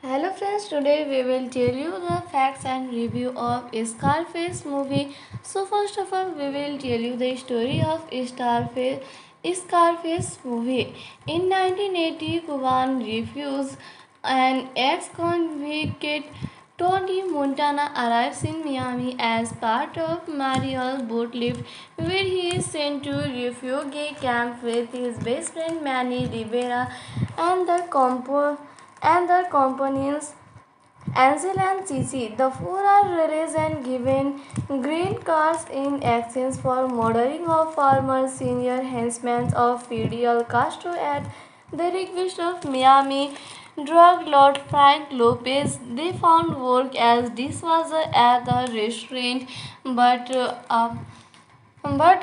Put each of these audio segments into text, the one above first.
Hello friends, today we will tell you the facts and review of Scarface movie. So first of all, we will tell you the story of Scarface movie. In 1980, Cuban refused an ex-convict Tony Montana arrives in Miami as part of Mariel boat lift, where he is sent to refugee camp with his best friend Manny Rivera and their companions Ansel and Cici. The four are released and given green cards in exchange for murdering of former senior henchmen of Fidel Castro at the request of Miami drug lord Frank Lopez. They found work as dishwasher at the restaurant, but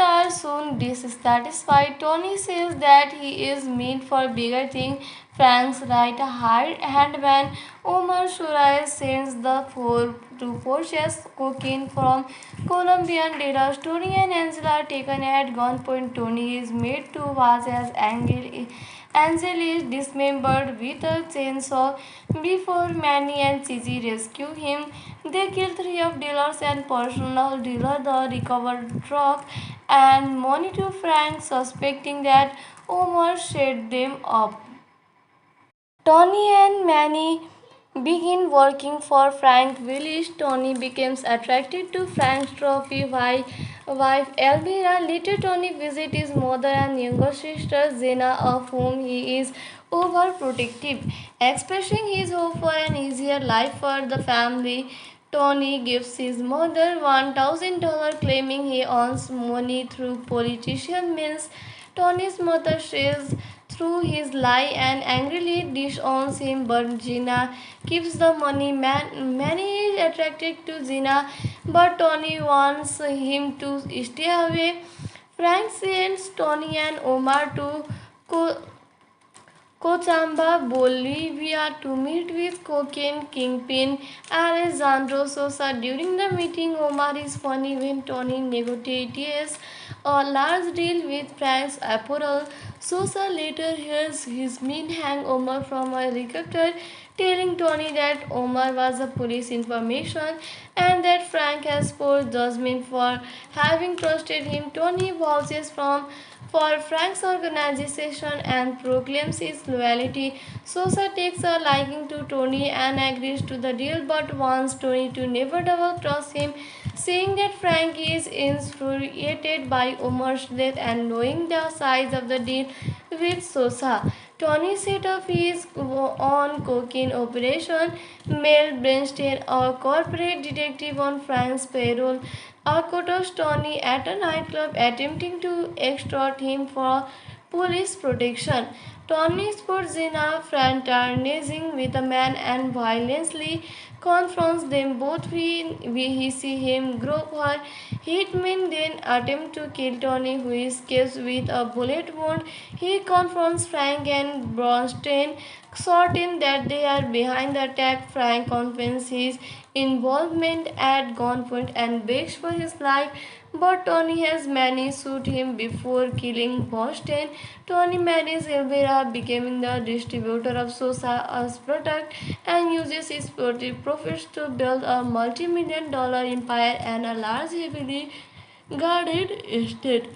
are soon dissatisfied. Tony says that he is meant for bigger things. Frank's right hand man Omar Suarez sends the four to purchase cocaine from Colombian dealers. Tony and Angela are taken at gunpoint. Tony is made to watch as Angel is dismembered with a chainsaw before Manny and Cici rescue him. They kill three of dealers and personal dealer the recovered drug and money to Frank, suspecting that Omar set them up. Tony and Manny begin working for Frank Willis. Tony becomes attracted to Frank's trophy wife Elvira. Later, Tony visits his mother and younger sister Zena, of whom he is overprotective, expressing his hope for an easier life for the family. Tony gives his mother $1,000, claiming he earns money through politician means. Tony's mother says through his lie and angrily disowns him, but Gina keeps the money. Manny is attracted to Gina, but Tony wants him to stay away. Frank sends Tony and Omar to Cochabamba, Bolivia to meet with cocaine kingpin Alejandro Sosa. During the meeting, Omar is funny when Tony negotiates a large deal with Frank's apparel. Sosa later hears his men hang Omar from a helicopter, telling Tony that Omar was a police information and that Frank has poor judgment for having trusted him. Tony vouches for Frank's organization and proclaims his loyalty. Sosa takes a liking to Tony and agrees to the deal but wants Tony to never double cross him. Seeing that Frank is infuriated by Omar's death and knowing the size of the deal with Sosa, Tony set up his own cocaine operation. Mel Bernstein, a corporate detective on Frank's payroll, accosts Tony at a nightclub, attempting to extort him for police protection. Tony spots Zina fraternizing with a man and violently confronts them both. We see him grab her hitmen, then attempt to kill Tony, who escapes with a bullet wound. He confronts Frank and Bronstein, certain that they are behind the attack. Frank confesses his involvement at gunpoint and begs for his life, but Tony has Manny shoot him before killing Boston. Tony marries Elvira, becoming the distributor of Sosa's product, and uses his profits to build a multi-million-dollar empire and a large, heavily guarded estate.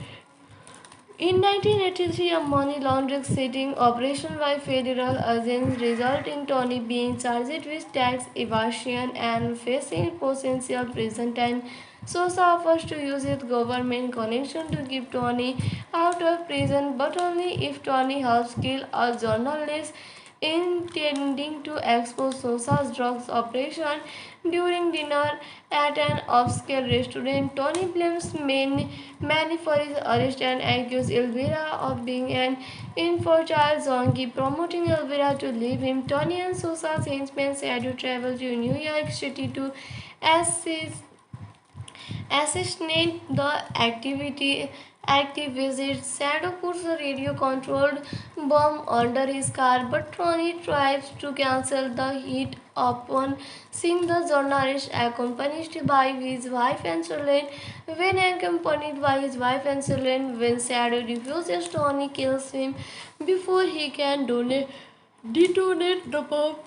In 1983, a money laundering sting operation by federal agents resulted in Tony being charged with tax evasion and facing potential prison time. Sosa offers to use his government connection to keep Tony out of prison, but only if Tony helps kill a journalist intending to expose Sosa's drugs operation. During dinner at an upscale restaurant, Tony blames Manny for his arrest and accuses Elvira of being an infertile junkie, promoting Elvira to leave him. Tony and Sosa's henchmen had to travel to New York City to assist assassinate the activist. Shadow puts a radio controlled bomb under his car, but Tony tries to cancel the hit upon seeing the journalist accompanied by his wife and children. When accompanied by his wife and children, when Shadow refuses, Tony kills him before he can detonate the bomb.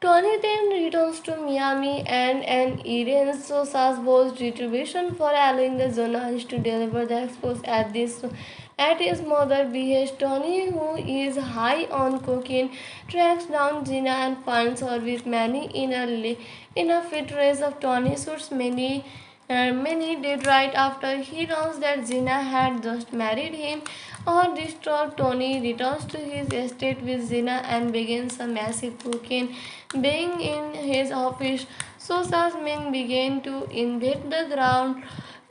Tony then returns to Miami and Irene Sosa's retribution for allowing the journalist to deliver the expose at his mother behest. Tony, who is high on cocaine, tracks down Gina and finds her with Manny in a fit race of Tony shoots many did right after he learns that Gina had just married him. Or distraught, Tony returns to his estate with Zina and begins a massive cocaine being in his office. Sosa's men begin to invade the ground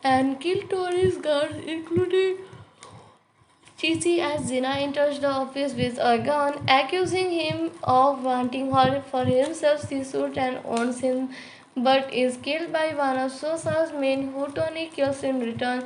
and kill Tony's guards, including Chichi, as Zina enters the office with a gun, accusing him of wanting her for himself. She shoots and owns him, but is killed by one of Sosa's men, who Tony kills in return.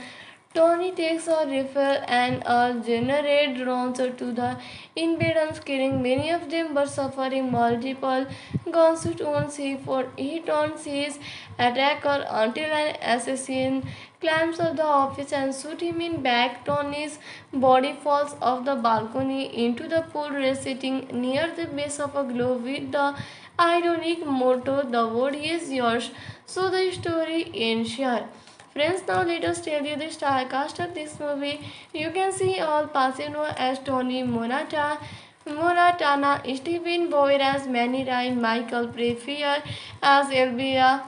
Tony takes a rifle and a grenade launcher to the invaders, killing many of them but suffering multiple gunshot wounds. He taunts his attacker until an assassin climbs up the office and shoots him in back. Tony's body falls off the balcony into the pool, resting near the base of a globe with the ironic motto, "The world is yours." So the story ends here. Friends, now let us tell you the star cast of this movie. You can see Al Pacino as Tony Montana, Stephen Boyer as Manny Ryan, Michael Pfeiffer as Elvira,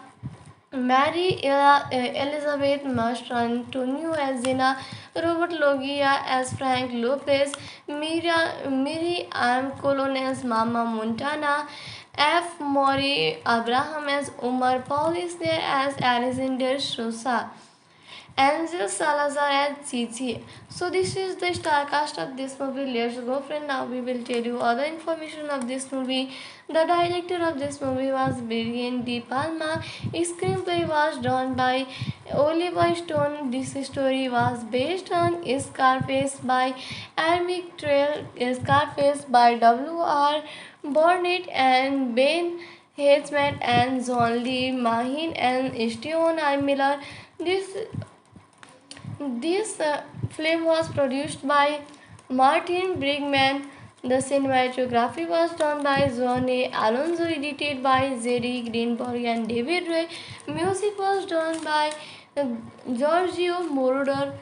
Mary Elizabeth Mastrantonio as Zena, Robert Loggia as Frank Lopez, Miri M. Colon as Mama Montana, F. Maury Abraham as Omar, Paul is there as Alexander Sosa, Angel Salazar and Chichi. So this is the star cast of this movie. Let's go, friend. Now we will tell you other information of this movie. The director of this movie was Brian De Palma. Screenplay was done by Oliver Stone. This story was based on Scarface by Amic Trail, Scarface by W.R. Burnett and Ben Hedgeman and John Lee Mahin and Steven I. Miller. This film was produced by Martin Brigman. The cinematography was done by John A. Alonso, edited by Jerry Greenberg and David Ray. Music was done by Giorgio Moroder.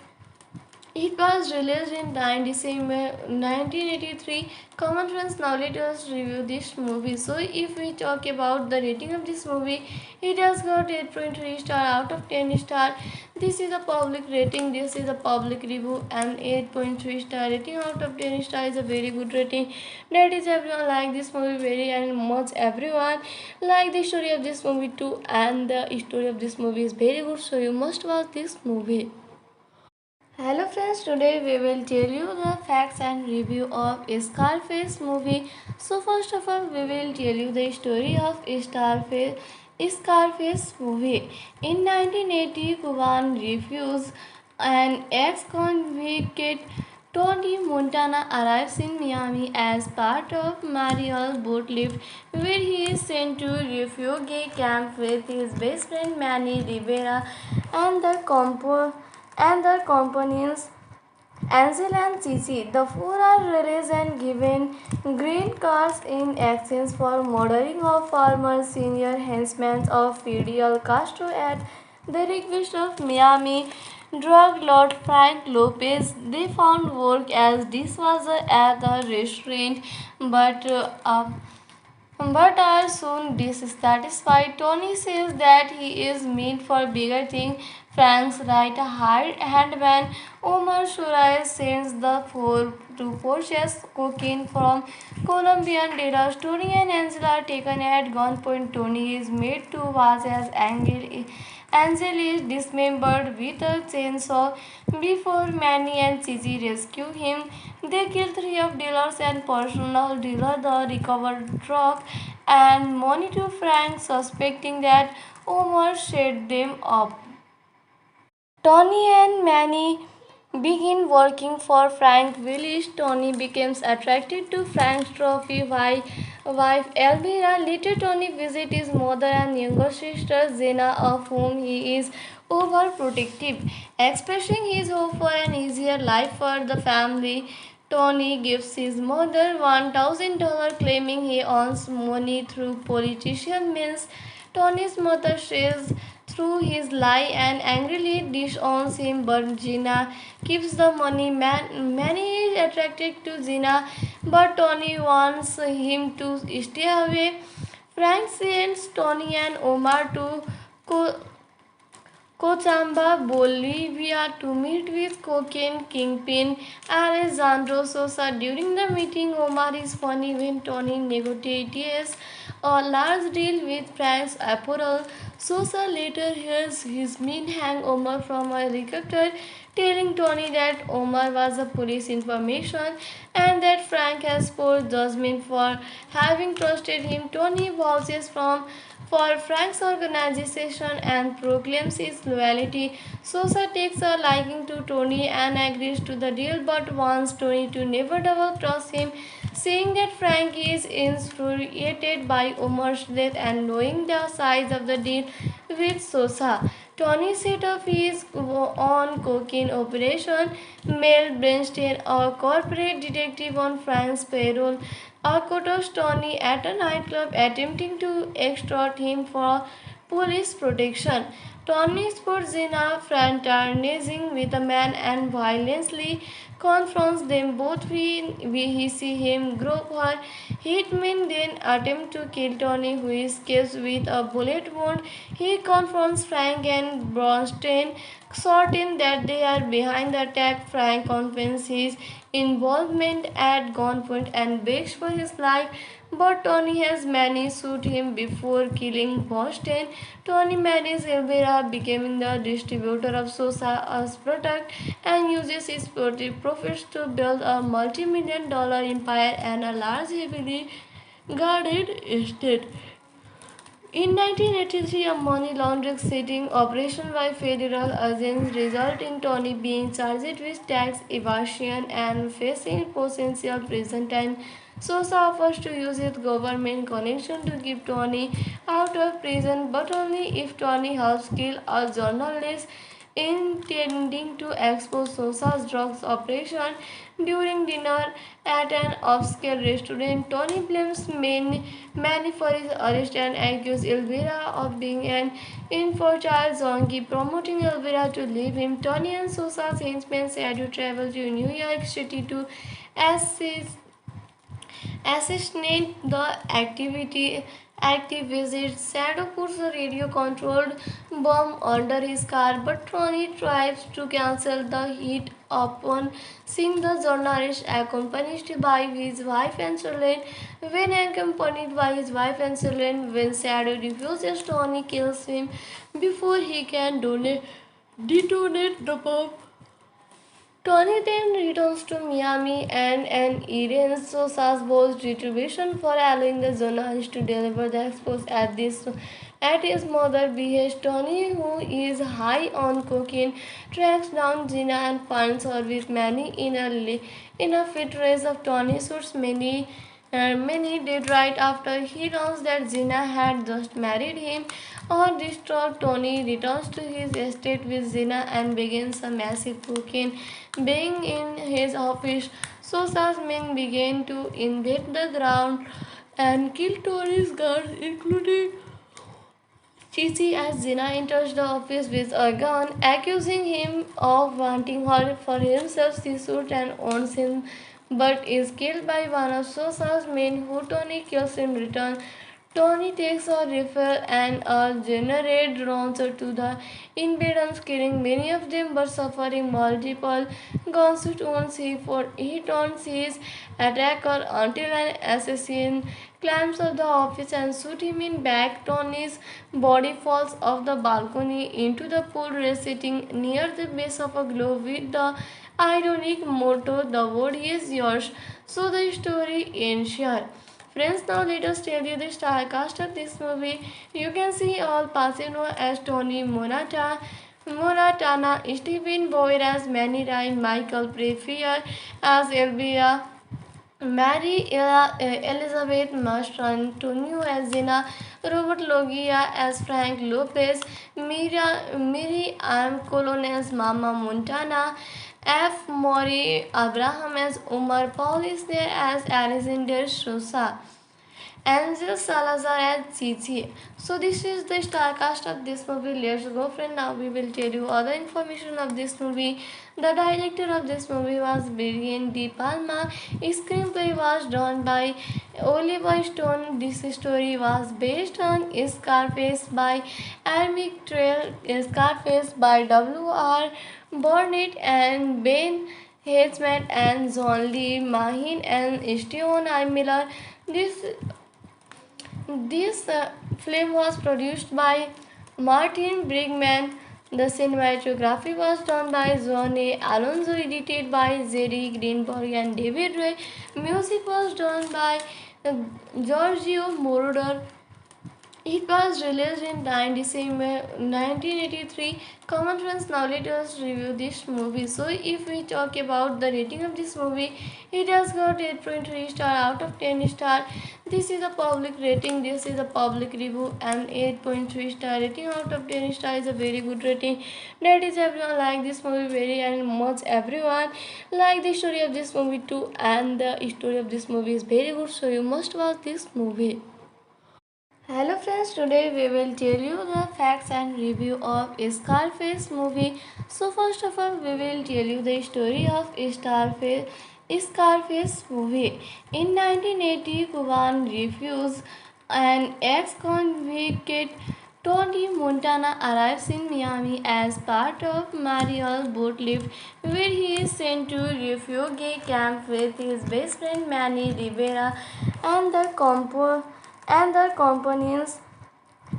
It was released in 9 December 1983. Common friends, now let us review this movie. So, if we talk about the rating of this movie, it has got 8.3 star out of 10 star. This is a public rating, this is a public review, and 8.3 star rating out of 10 star is a very good rating. That is, everyone like this movie very and much. Everyone like the story of this movie too, and the story of this movie is very good. So, you must watch this movie. Hello friends, today we will tell you the facts and review of Scarface movie. So first of all, we will tell you the story of Scarface movie. In 1980, Cuban refused an ex-convict Tony Montana arrives in Miami as part of Mariel's boat lift, where he is sent to refugee camp with his best friend Manny Rivera and their companions Ansel and Cici. The four are released and given green cards in exchange for murdering of former senior henchmen of Fidel Castro at the request of Miami drug lord Frank Lopez. They found work as dishwasher at the restaurant, but are soon dissatisfied. Tony says that he is meant for bigger things. Frank's right hand man Omar Suarez sends the four to purchase cocaine from Colombian dealers. Tony and Angela are taken at gunpoint. Tony is made to watch as Angel is dismembered with a chainsaw before Manny and Chichi rescue him. They kill three of dealers and personal dealer the recovered truck and money to Frank, suspecting that Omar set them up. Tony and Manny begin working for Frank Willis. Tony becomes attracted to Frank's trophy wife Elvira. Later, Tony visits his mother and younger sister Zena, of whom he is overprotective, expressing his hope for an easier life for the family. Tony gives his mother $1,000 claiming he earns money through politician means. Tony's mother says through his lie and angrily disowns him, but Gina keeps the money. Manny is attracted to Gina, but Tony wants him to stay away. Frank sends Tony and Omar to Cochabamba, Bolivia to meet with cocaine kingpin Alejandro Sosa. During the meeting, Omar is funny when Tony negotiates a large deal with Frank's apparel. Sosa later hears his men hang Omar from a helicopter, telling Tony that Omar was a police information and that Frank has poor judgment for having trusted him. Tony vouches for Frank's organization and proclaims his loyalty. Sosa takes a liking to Tony and agrees to the deal but wants Tony to never double cross him. Seeing that Frank is infuriated by Omar's death and knowing the size of the deal with Sosa, Tony set up his own cocaine operation. Mel Bernstein, a corporate detective on Frank's payroll, accosts Tony at a nightclub attempting to extort him for police protection. Tony spots Zina fraternizing with a man and violently confronts them both when he see him grab her. Hitmen then attempt to kill Tony, who escapes with a bullet wound. He confronts Frank and Bronstein, certain that they are behind the attack. Frank confesses his involvement at gunpoint and begs for his life, but Tony has Manny shoot him before killing Boston. Tony marries Elvira, becoming the distributor of Sosa's product, and uses his profits to build a multi-million-dollar empire and a large, heavily guarded estate. In 1983, a money laundering sting operation by federal agents resulted in Tony being charged with tax evasion and facing potential prison time. Sosa offers to use his government connection to keep Tony out of prison, but only if Tony helps kill a journalist intending to expose Sosa's drugs operation. During dinner at an upscale restaurant, Tony blames Manny for his arrest and accuses Elvira of being an infertile junkie, promoting Elvira to leave him. Tony and Sosa's henchmen said to travel to New York City to assist assassinate the activist. Shadow puts a radio controlled bomb under his car, but Tony tries to cancel the hit upon seeing the journalist accompanied by his wife and children. When accompanied by his wife and children, when Shadow refuses, Tony kills him before he can detonate the bomb. Tony then returns to Miami and Irene Sosa's boss retribution for allowing the journalist to deliver the expose at his mother behest. Tony, who is high on cocaine, tracks down Gina and finds her with Manny in a fit race of Tony shoots many did right after he learns that Gina had just married him. Or distraught, Tony returns to his estate with Zina and begins a massive cocaine being in his office. Sosa's men begin to invade the ground and kill Tony's guards, including Chichi, as Zina enters the office with a gun, accusing him of wanting her for himself. She shoots and owns him, but is killed by one of Sosa's men, who Tony kills in return. Tony takes a rifle and a grenade launcher to the invaders, killing many of them but suffering multiple gunshot wounds. He taunts his attacker until an assassin climbs up the office and shoots him in back. Tony's body falls off the balcony into the pool, sitting near the base of a globe with the ironic motto, "The world is yours." So the story ends here. Friends, now let us tell you the star cast of this movie. You can see Al Pacino as Tony Montana, Stephen Boyer as Manny Ryan, Michael Pfeiffer as Elvira, Mary Elizabeth Mastrantonio as Zina, Robert Loggia as Frank Lopez, Miri Am Colon as Mama Montana, F. Mori Abraham as Omar, Paul is there as Alexander Sosa, Angel Salazar and Cici. So this is the star cast of this movie. Let's go, friend. Now we will tell you other information of this movie. The director of this movie was Brian De Palma. Screenplay was done by Oliver Stone. This story was based on Scarface by Amic Trail, Scarface by W.R. Burnett and Ben Hedgeman and John Lee Mahin and Steven I. Miller. This film was produced by Martin Brigman. The cinematography was done by John A. Alonso, edited by Jerry Greenberg and David Ray. Music was done by Giorgio Moroder. It was released in 9 December 1983. Common friends, now let us review this movie. So, if we talk about the rating of this movie, it has got 8.3 star out of 10 star. This is a public rating, this is a public review, and 8.3 star rating out of 10 star is a very good rating. That is, everyone like this movie very and much. Everyone like the story of this movie too, and the story of this movie is very good. So, you must watch this movie. Hello friends, today we will tell you the facts and review of Scarface movie. So first of all, we will tell you the story of Scarface movie. In 1980, Cuban refused an ex-convicted Tony Montana arrives in Miami as part of Mariel's boat lift, where he is sent to refugee camp with his best friend Manny Rivera and their companions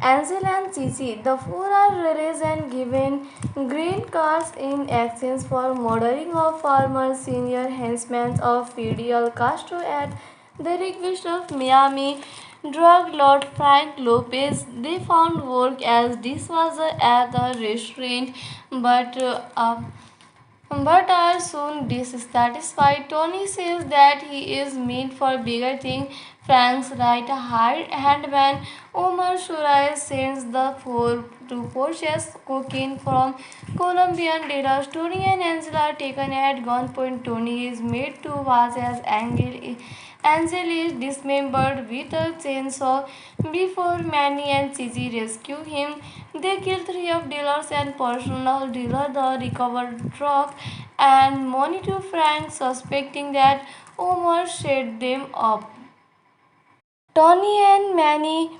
Ansel and Cici. The four are released and given green cards in exchange for murdering of former senior henchmen of Fidel Castro at the request of Miami drug lord Frank Lopez. They found work as dishwasher at the restaurant, but are soon dissatisfied. Tony says that he is meant for bigger things. Frank's right hand man Omar Suarez sends the four to purchase cocaine from Colombian dealers. Tony and Angel are taken at gunpoint. Tony is made to watch as Angel is dismembered with a chainsaw before Manny and Cici rescue him. They kill three of dealers and personal dealer the recovered drug and money to Frank, suspecting that Omar set them up. Tony and Manny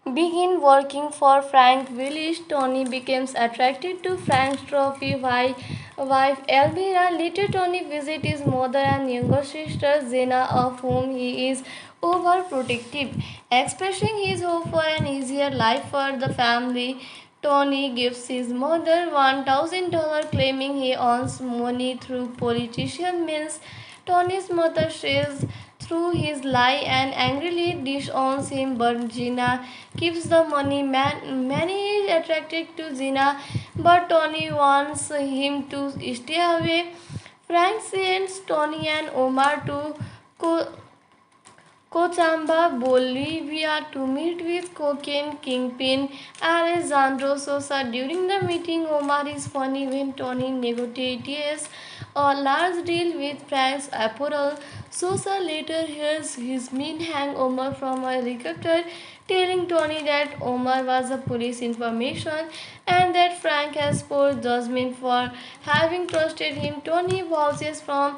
begin working for Frank Willis. Tony becomes attracted to Frank's trophy wife Elvira. Later, Tony visits his mother and younger sister Zena, of whom he is overprotective. Expressing his hope for an easier life for the family, Tony gives his mother $1,000, claiming he earns money through politician means. Tony's mother says through his lie and angrily disowns him, but Gina keeps the money. Manny is attracted to Gina, but Tony wants him to stay away. Frank sends Tony and Omar to Cochabamba, Bolivia to meet with cocaine kingpin Alejandro Sosa. During the meeting, Omar is funny when Tony negotiates a large deal with Frank's apparel. Sosa later hears his men hang Omar from a helicopter, telling Tony that Omar was a police information and that Frank has poor judgment for having trusted him. Tony vouches for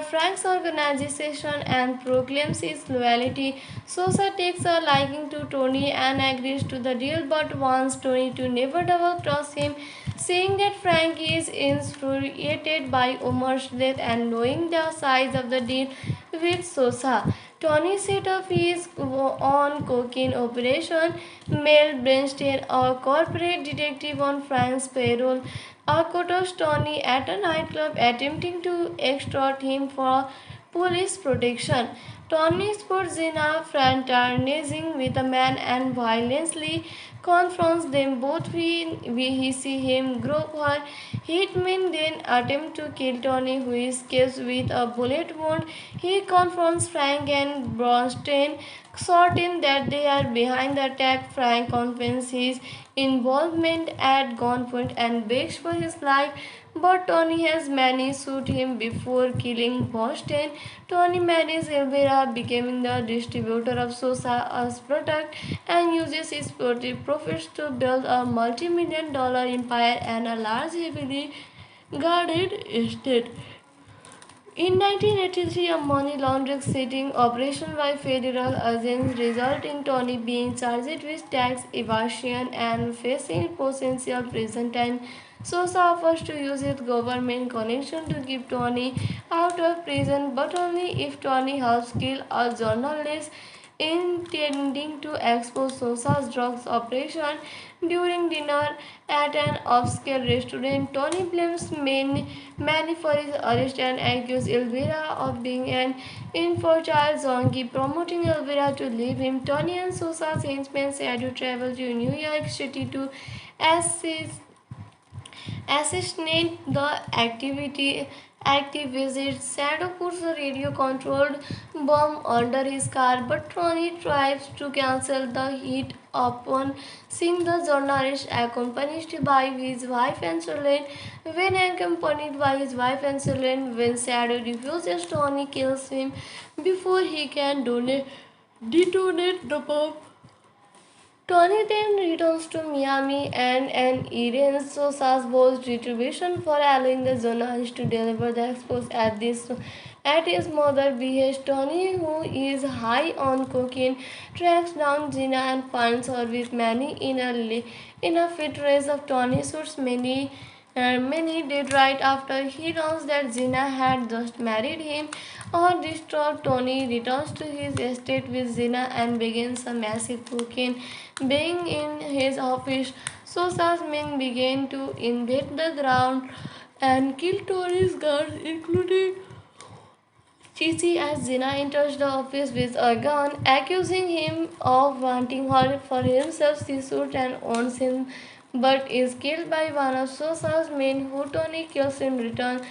Frank's organization and proclaims his loyalty. Sosa takes a liking to Tony and agrees to the deal, but wants Tony to never double cross him. Seeing that Frank is infuriated by Omar's death and knowing the size of the deal with Sosa, Tony set up his own cocaine operation. Mel Bernstein, a corporate detective on Frank's payroll, accosts Tony at a nightclub, attempting to extort him for police protection. Tony spots Zina fraternizing with a man and violently confronts them both. We see him grab her hitmen, then attempt to kill Tony, who escapes with a bullet wound. He confronts Frank and Bronstein, certain that they are behind the attack. Frank confesses his involvement at gunpoint and begs for his life, but Tony has managed to shoot him before killing Boston. Tony marries Elvira, becoming the distributor of Sosa's product, and uses his profits to build a multi-million-dollar empire and a large, heavily guarded estate. In 1983, a money laundering sting operation by federal agents resulted in Tony being charged with tax evasion and facing potential prison time. Sosa offers to use his government connection to keep Tony out of prison, but only if Tony helps kill a journalist intending to expose Sosa's drugs operation. During dinner at an upscale restaurant, Tony blames Manny for his arrest and accuses Elvira of being an infertile junkie, promoting Elvira to leave him. Tony and Sosa's henchmen said to travel to New York City to assist assassinate the activist. Shadow puts a radio controlled bomb under his car, but Tony tries to cancel the hit upon seeing the journalist accompanied by his wife and children. When accompanied by his wife and children, when Shadow refuses, Tony kills him before he can detonate the bomb. Tony then returns to Miami and Irene Sosa's boast retribution for allowing the journalist to deliver the expose at his mother behest. Tony, who is high on cocaine, tracks down Gina and finds her with Manny in a fit race of Tony shoots many did right after he learns that Gina had just married him. Or distraught, Tony returns to his estate with Zina and begins a massive cocaine being in his office. Sosa's men begin to invade the ground and kill Tony's guards, including Chichi, as Zina enters the office with a gun, accusing him of wanting her for himself. She shoots and owns him, but is killed by one of Sosa's men, who Tony kills in return.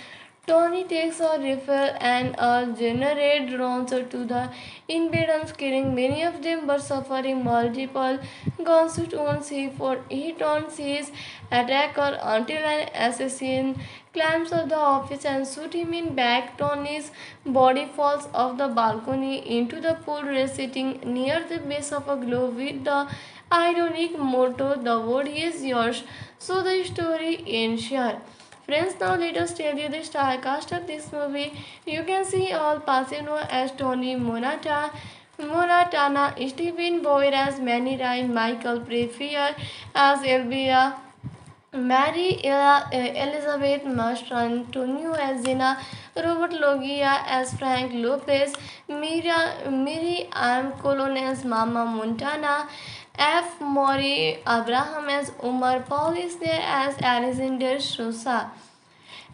Tony takes a rifle and a grenade launcher to the invaders, killing many of them but suffering multiple gunshot wounds. He taunts his attacker until an assassin climbs up the office and shoots him in back. Tony's body falls off the balcony into the pool, sitting near the base of a globe with the ironic motto, "The world is yours." So the story ends here. Friends, now let us tell you the star cast of this movie. You can see Al Pacino as Tony Moratana, Stephen Boyer as Manny Ryan, Michael Pfeiffer as Elvira, Mary Elizabeth Mastrantonio as Zina, Robert Loggia as Frank Lopez, Miri M. Colon as Mama Montana, F. Maury Abraham as Umar, Paul is there as Alexander Sosa,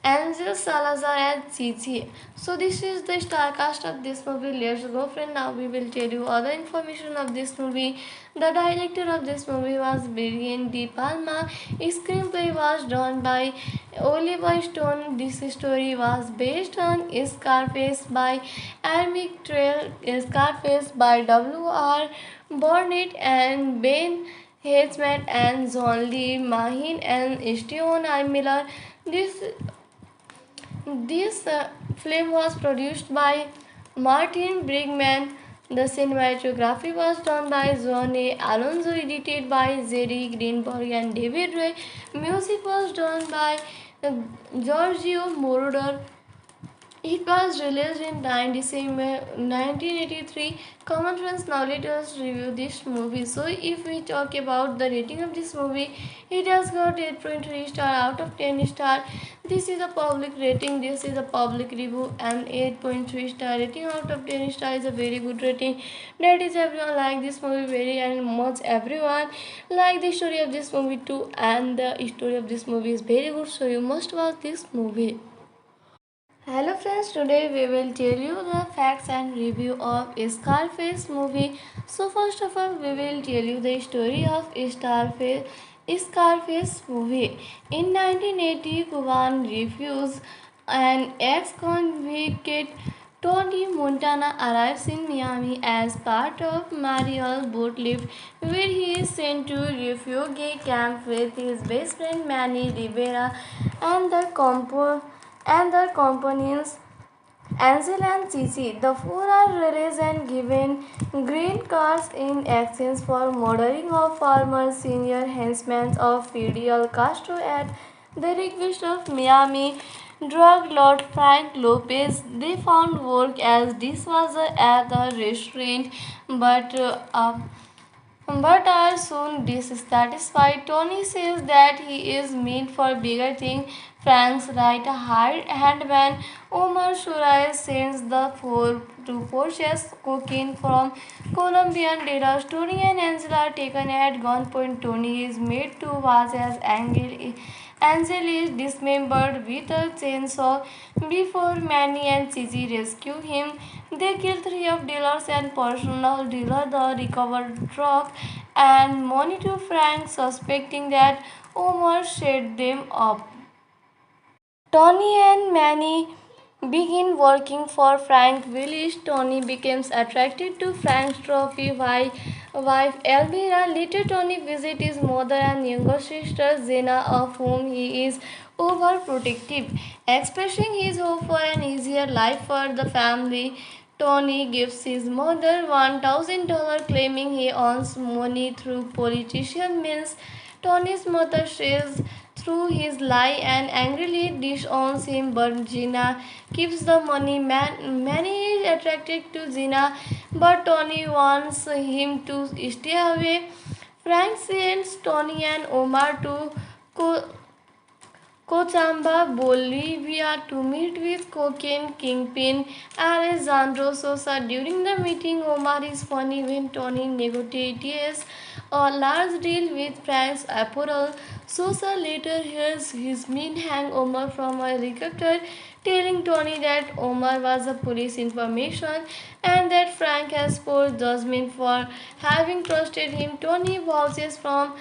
Angel Salazar as Chichi. So this is the star cast of this movie. Let's go, friend. Now we will tell you other information of this movie. The director of this movie was Brian De Palma. Screenplay was done by Oliver Stone. This story was based on Scarface by Amic Trail, Scarface by W.R. Burnett and Ben Hedgeman and John Lee Mahin and Steven I. Miller. This film was produced by Martin Brigman. The cinematography was done by John A. Alonso, edited by Jerry Greenberg and David Ray. Music was done by Giorgio Moroder. It was released in 9 December 1983. Common friends, now let us review this movie. So if we talk about the rating of this movie, it has got 8.3 star out of 10 star. This is a public rating, this is a public review, and 8.3 star rating out of 10 star is a very good rating. That is, everyone like this movie very and much. Everyone like the story of this movie too, and the story of this movie is very good, so you must watch this movie. Hello friends, today we will tell you the facts and review of Scarface movie. So first of all, we will tell you the story of Scarface movie. In 1980, Cuban refused an ex-convicted Tony Montana arrives in Miami as part of Mariel's boat lift, where he is sent to refugee camp with his best friend Manny Rivera and their companions Ansel and Cici. The four are released and given green cards in exchange for murdering of former senior henchmen of Fidel Castro at the request of Miami drug lord Frank Lopez. They found work as dishwasher at the restaurant, but are soon dissatisfied. Tony says that he is meant for bigger things. Frank's right hand man Omar Suarez sends the four to purchase cocaine from Colombian dealers. Tony and Angela are taken at gunpoint. Tony is made to watch as Angel is dismembered with a chainsaw before Manny and Cici rescue him. They kill three of dealers and personal dealer the recovered drug and money to Frank, suspecting that Omar set them up. Tony and Manny begin working for Frank Willis. Tony becomes attracted to Frank's trophy wife Elvira. Later, Tony visits his mother and younger sister Zena, of whom he is overprotective, expressing his hope for an easier life for the family. Tony gives his mother $1,000, claiming he earns money through politician means. Tony's mother says through his lie and angrily disowns him, but Gina keeps the money. Manny is attracted to Gina, but Tony wants him to stay away. Frank sends Tony and Omar to Cochabamba, Bolivia to meet with cocaine kingpin Alejandro Sosa. During the meeting, Omar is funny when Tony negotiates a large deal with Frank's apparel. Sosa later hears his men hang Omar from a helicopter, telling Tony that Omar was a police information and that Frank has poor judgment for having trusted him. Tony vouches for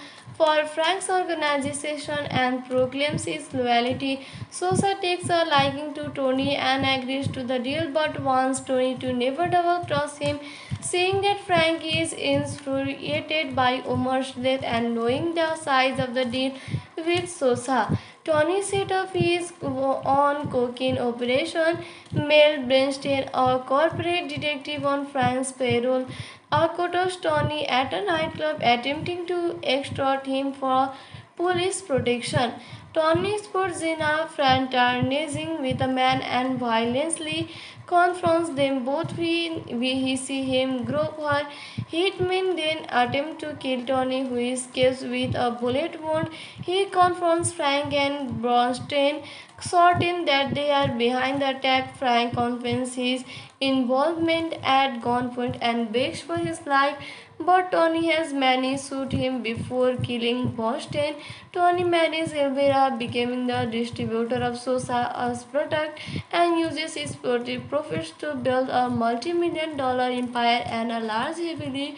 Frank's organization and proclaims his loyalty. Sosa takes a liking to Tony and agrees to the deal but wants Tony to never double cross him. Seeing that Frank is infuriated by Omar's death and knowing the size of the deal with Sosa, Tony set up his own cocaine operation. Mel Bernstein, a corporate detective on Frank's payroll, accosts Tony at a nightclub, attempting to extort him for police protection. Tony spots Zina fraternizing with a man and violently confronts them both. We see him grab her hitmen, then attempt to kill Tony, who escapes with a bullet wound. He confronts Frank and Bronstein, certain that they are behind the attack. Frank confesses his involvement at gunpoint and begs for his life, but Tony has Manny shoot him before killing Boston. Tony marries Elvira, becoming the distributor of Sosa's product, and uses his profits to build a multi-million-dollar empire and a large, heavily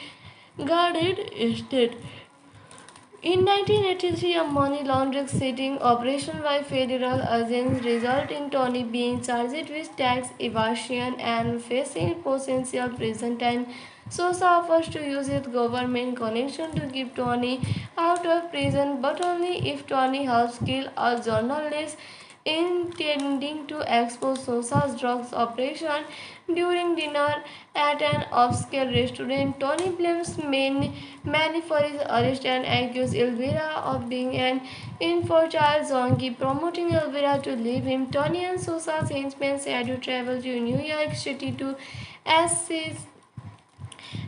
guarded estate. In 1983, a money laundering sting operation by federal agents resulted in Tony being charged with tax evasion and facing potential prison time. Sosa offers to use his government connection to keep Tony out of prison, but only if Tony helps kill a journalist intending to expose Sosa's drugs operation. During dinner at an upscale restaurant, Tony blames Manny for his arrest and accuses Elvira of being an infertile junkie, promoting Elvira to leave him. Tony and Sosa's henchmen schedule travel to New York City to assist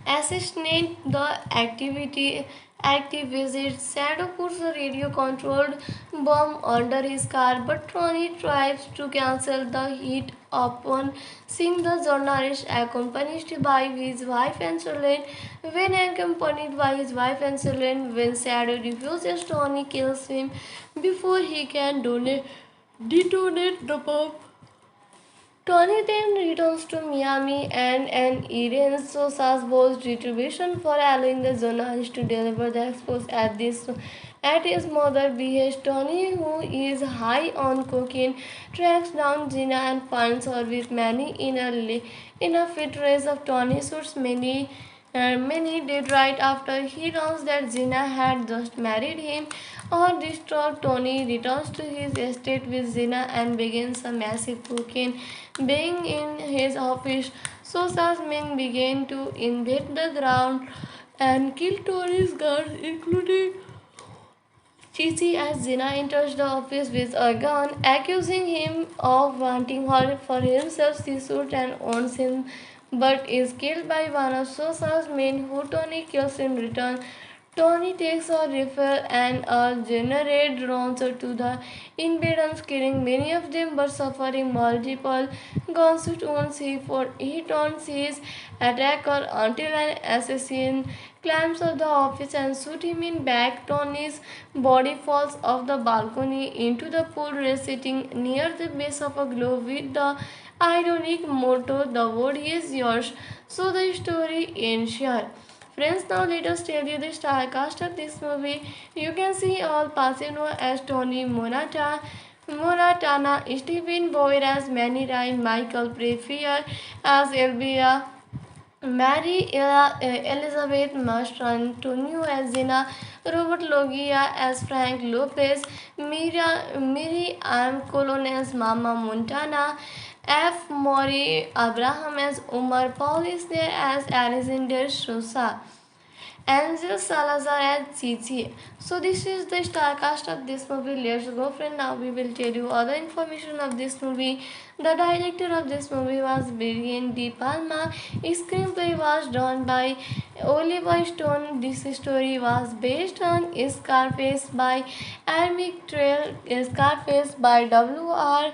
assassinate the activist. Shadow puts a radio controlled bomb under his car, but Tony tries to cancel the hit upon seeing the journalist accompanied by his wife and children. When accompanied by his wife and children, when Shadow refuses, Tony kills him before he can detonate the bomb. Tony then returns to Miami and Irene Sosa's boss retribution for allowing the journalist to deliver the expose at his mother's behest. Tony, who is high on cocaine, tracks down Gina and finds her with Manny in a fit race of Tony shoots many did right after he learns that Gina had just married him. Or distraught, Tony returns to his estate with Zina and begins a massive cocaine being in his office. Sosa's men begin to invade the ground and kill Tony's guards, including Chichi, as Zina enters the office with a gun, accusing him of wanting her for himself. She shoots and owns him, but is killed by one of Sosa's men, who Tony kills in return. Tony takes a rifle and a grenade launcher to the invaders, killing many of them but suffering multiple gunshot wounds. He taunts his attacker until an assassin climbs up the office and shoots him in back. Tony's body falls off the balcony into the pool, sitting near the base of a globe with the ironic motto, "The world is yours." So the story ends here. Friends, now let us tell you the star cast of this movie. You can see Al Pacino as Tony Montana, Stephen Boyer as Manny Ryan, Michael Pfeiffer as Elvira, Mary Elizabeth Mastrantonio as Zena, Robert Loggia as Frank Lopez, Miri M. Colon as Mama Montana, F. Maury Abraham as Umar, Paul is there as Alexander Sosa, Angel Salazar and Chichi. So this is the star cast of this movie. Let's go, friend. Now we will tell you other information of this movie. The director of this movie was Brian De Palma. Screenplay was done by Oliver Stone. This story was based on Scarface by Amic Trail, Scarface by W.R.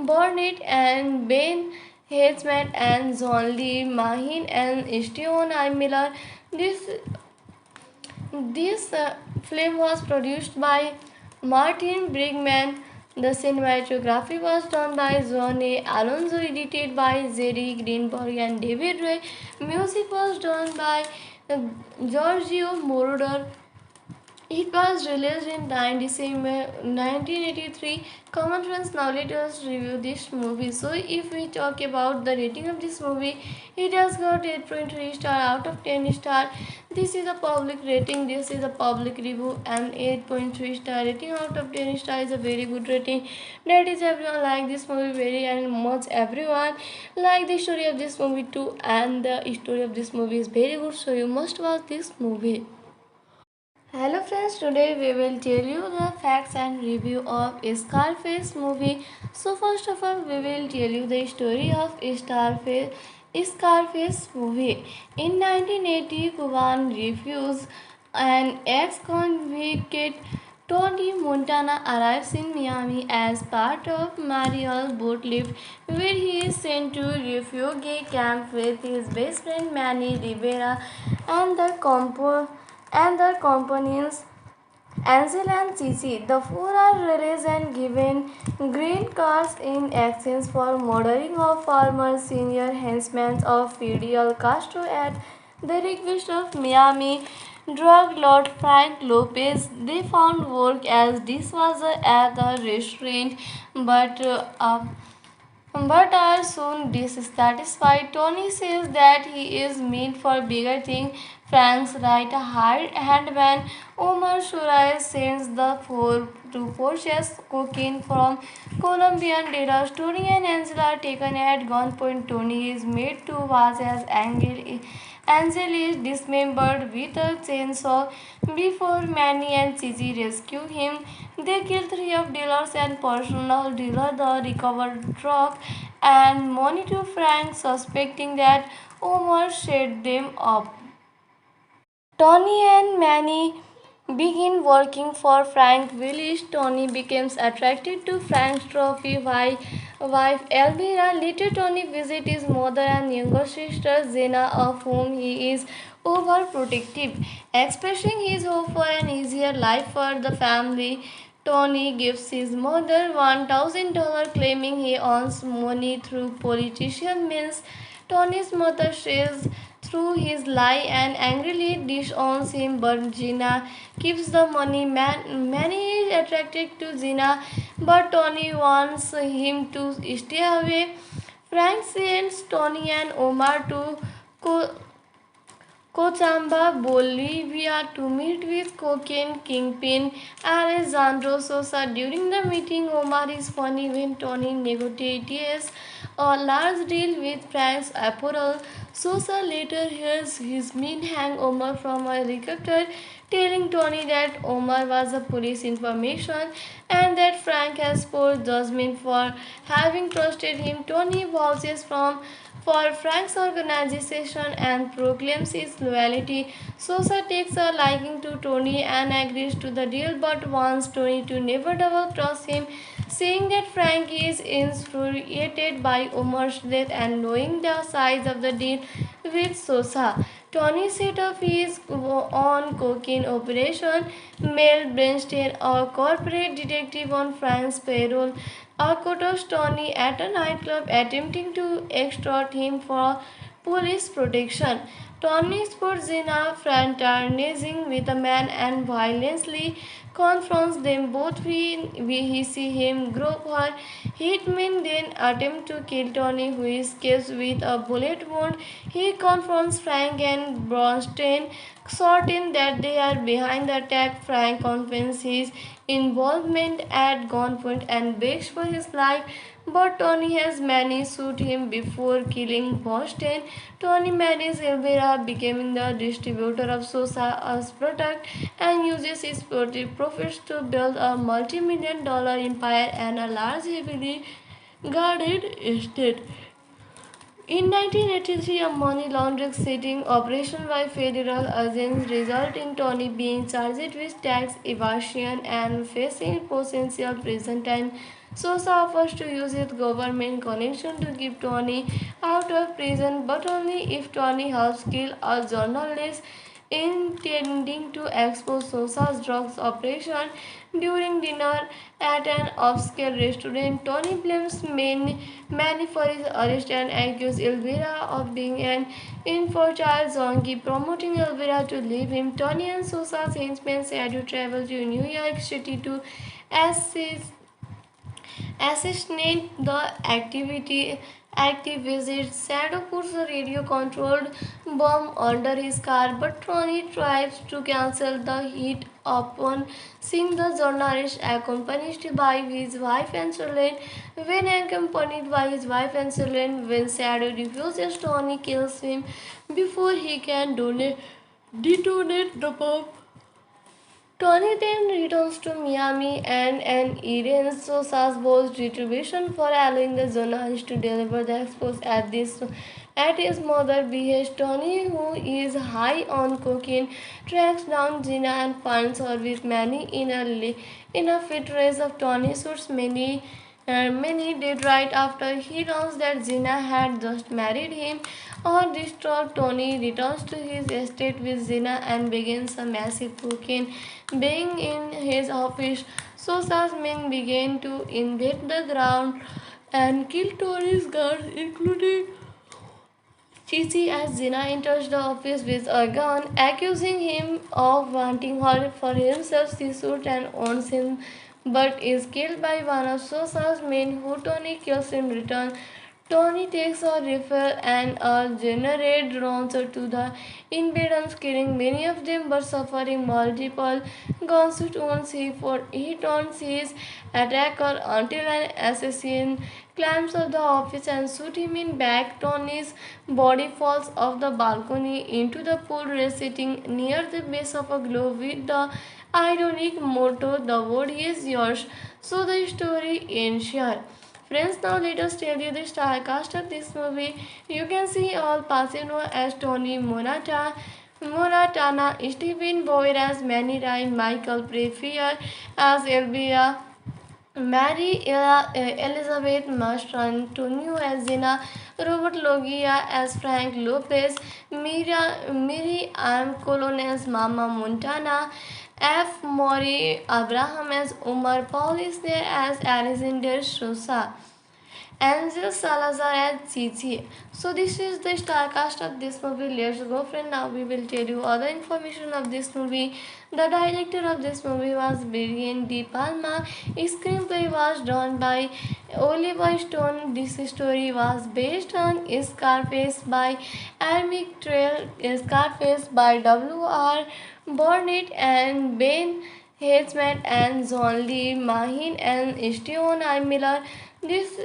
Burnett and Ben Hedgeman and John Lee Mahin and Steven I. Miller. This film was produced by Martin Brigman. The cinematography was done by John A. Alonso, edited by Jerry Greenberg and David Ray. Music was done by Giorgio Moroder. It was released in 9 December 1983. Common friends, now let us review this movie. So if we talk about the rating of this movie, it has got 8.3 star out of 10 star. This is a public rating, this is a public review, and 8.3 star rating out of 10 star is a very good rating. That is, everyone like this movie very and much. Everyone like the story of this movie too, and the story of this movie is very good, so you must watch this movie. Hello friends, today we will tell you the facts and review of Scarface movie. So first of all, we will tell you the story of Scarface movie. In 1980, Cuban refused an ex-convict Tony Montana arrives in Miami as part of Mariel's boat lift, where he is sent to refugee camp with his best friend Manny Rivera and their companions Ansel and Cici. The four are released and given green cards in exchange for murdering of former senior henchmen of Fidel Castro at the request of Miami drug lord Frank Lopez. They found work as dishwasher at the restaurant, but are soon dissatisfied. Tony says that he is meant for bigger things. Frank's right hand man Omar Suarez sends the four to purchase cocaine from Colombian dealers. Tony and Angela are taken at gunpoint. Tony is made to watch as Angel is dismembered with a chainsaw before Manny and Chichi rescue him. They kill three of dealers and personal dealer the recovered drug and money to Frank, suspecting that Omar set them up. Tony and Manny begin working for Frank Willis. Tony becomes attracted to Frank's trophy wife Elvira. Later, Tony visits his mother and younger sister Zena, of whom he is overprotective. Expressing his hope for an easier life for the family, Tony gives his mother $1,000, claiming he earns money through politician means. Tony's mother says through his lie and angrily disowns him, but Gina keeps the money. Manny is attracted to Gina, but Tony wants him to stay away. Frank sends Tony and Omar to Co- Cochabamba, Bolivia to meet with cocaine kingpin Alejandro Sosa. During the meeting, Omar is funny when Tony negotiates a large deal with Frank's apparel. Sosa later hears his men hang Omar from a helicopter, telling Tony that Omar was a police information and that Frank has poor judgment for having trusted him. Tony vouches for Frank's organization and proclaims his loyalty. Sosa takes a liking to Tony and agrees to the deal but wants Tony to never double cross him. Seeing that Frank is infuriated by Omar's death and knowing the size of the deal with Sosa, Tony set up his own cocaine operation. Mel Bernstein, a corporate detective on Frank's payroll, accosts Tony at a nightclub attempting to extort him for police protection. Tony spots Zina fraternizing with a man and violently confronts them both when he see him grab her. Hitmen then attempt to kill Tony, who escapes with a bullet wound. He confronts Frank and Bronstein, certain that they are behind the attack. Frank confesses his involvement at gunpoint and begs for his life, but Tony has Manny shoot him before killing Boston. Tony marries Elvira, becoming the distributor of Sosa's product, and uses his profits to build a multi-million-dollar empire and a large, heavily guarded estate. In 1983, a money laundering sting operation by federal agents resulted in Tony being charged with tax evasion and facing potential prison time. Sosa offers to use his government connection to keep Tony out of prison, but only if Tony helps kill a journalist intending to expose Sosa's drugs operation. During dinner at an upscale restaurant, Tony blames Manny for his arrest and accuses Elvira of being an infertile junkie, promoting Elvira to leave him. Tony and Sosa's henchmen had to travel to New York City to assist assassinate the activist. Shadow puts a radio controlled bomb under his car, but Tony tries to cancel the hit upon seeing the journalist accompanied by his wife and children. When accompanied by his wife and children, when Shadow refuses, Tony kills him before he can detonate the bomb. Tony then returns to Miami and Irene Sosa's boss retribution for allowing the journalist to deliver the expose at his mother behest. Tony, who is high on cocaine, tracks down Gina and finds her with Manny in a fit race of Tony shoots many did right after he learns that Gina had just married him. Or distraught, Tony returns to his estate with Zina and begins a massive cocaine being in his office. Sosa's men begin to invade the ground and kill Tony's guards, including Chichi, as Zina enters the office with a gun, accusing him of wanting her for himself. She shoots and owns him, but is killed by one of Sosa's men, who Tony kills in return. Tony takes a rifle and a grenade launcher to the invaders, killing many of them but suffering multiple gunshot wounds. He taunts his attacker until an assassin climbs up the office and shoots him in back. Tony's body falls off the balcony into the pool, sitting near the base of a globe with the ironic motto, "The world is yours." So the story ends here. Friends, now let us tell you the star cast of this movie. You can see Al Pacino as Tony Montana, Stephen Boyer as Manny Ryan, Michael Pfeiffer as Elvira, Mary Elizabeth Mastrantonio as Zina, Robert Loggia as Frank Lopez, Miri Ann Colon as Mama Montana, F. Maury Abraham as Omar, Paul is there as Alexander Sosa, Angel Salazar and Cici. So this is the star cast of this movie. Let's go, friend. Now we will tell you other information of this movie. The director of this movie was Brian De Palma. Screenplay was done by Oliver Stone. This story was based on Scarface by Amic Trail, Scarface by W.R. Burnett and Ben Hedgeman and John Lee Mahin and Steven I. Miller. This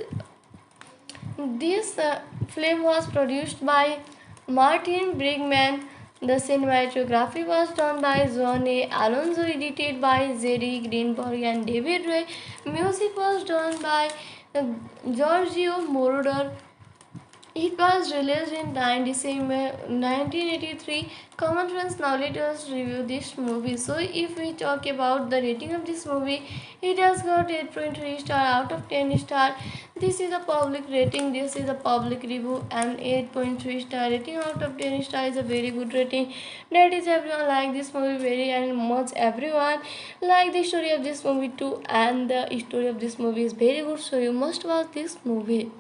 film was produced by Martin Brigman. The cinematography was done by John A. Alonso, edited by Jerry Greenberg and David Ray. Music was done by uh, Giorgio Moroder. It was released in 9 December 1983. Common friends, now let us review this movie. So, if we talk about the rating of this movie, it has got 8.3 star out of 10 star. This is a public rating, this is a public review, and 8.3 star rating out of 10 star is a very good rating. That is, everyone like this movie very and much. Everyone like the story of this movie too, and the story of this movie is very good. So, you must watch this movie.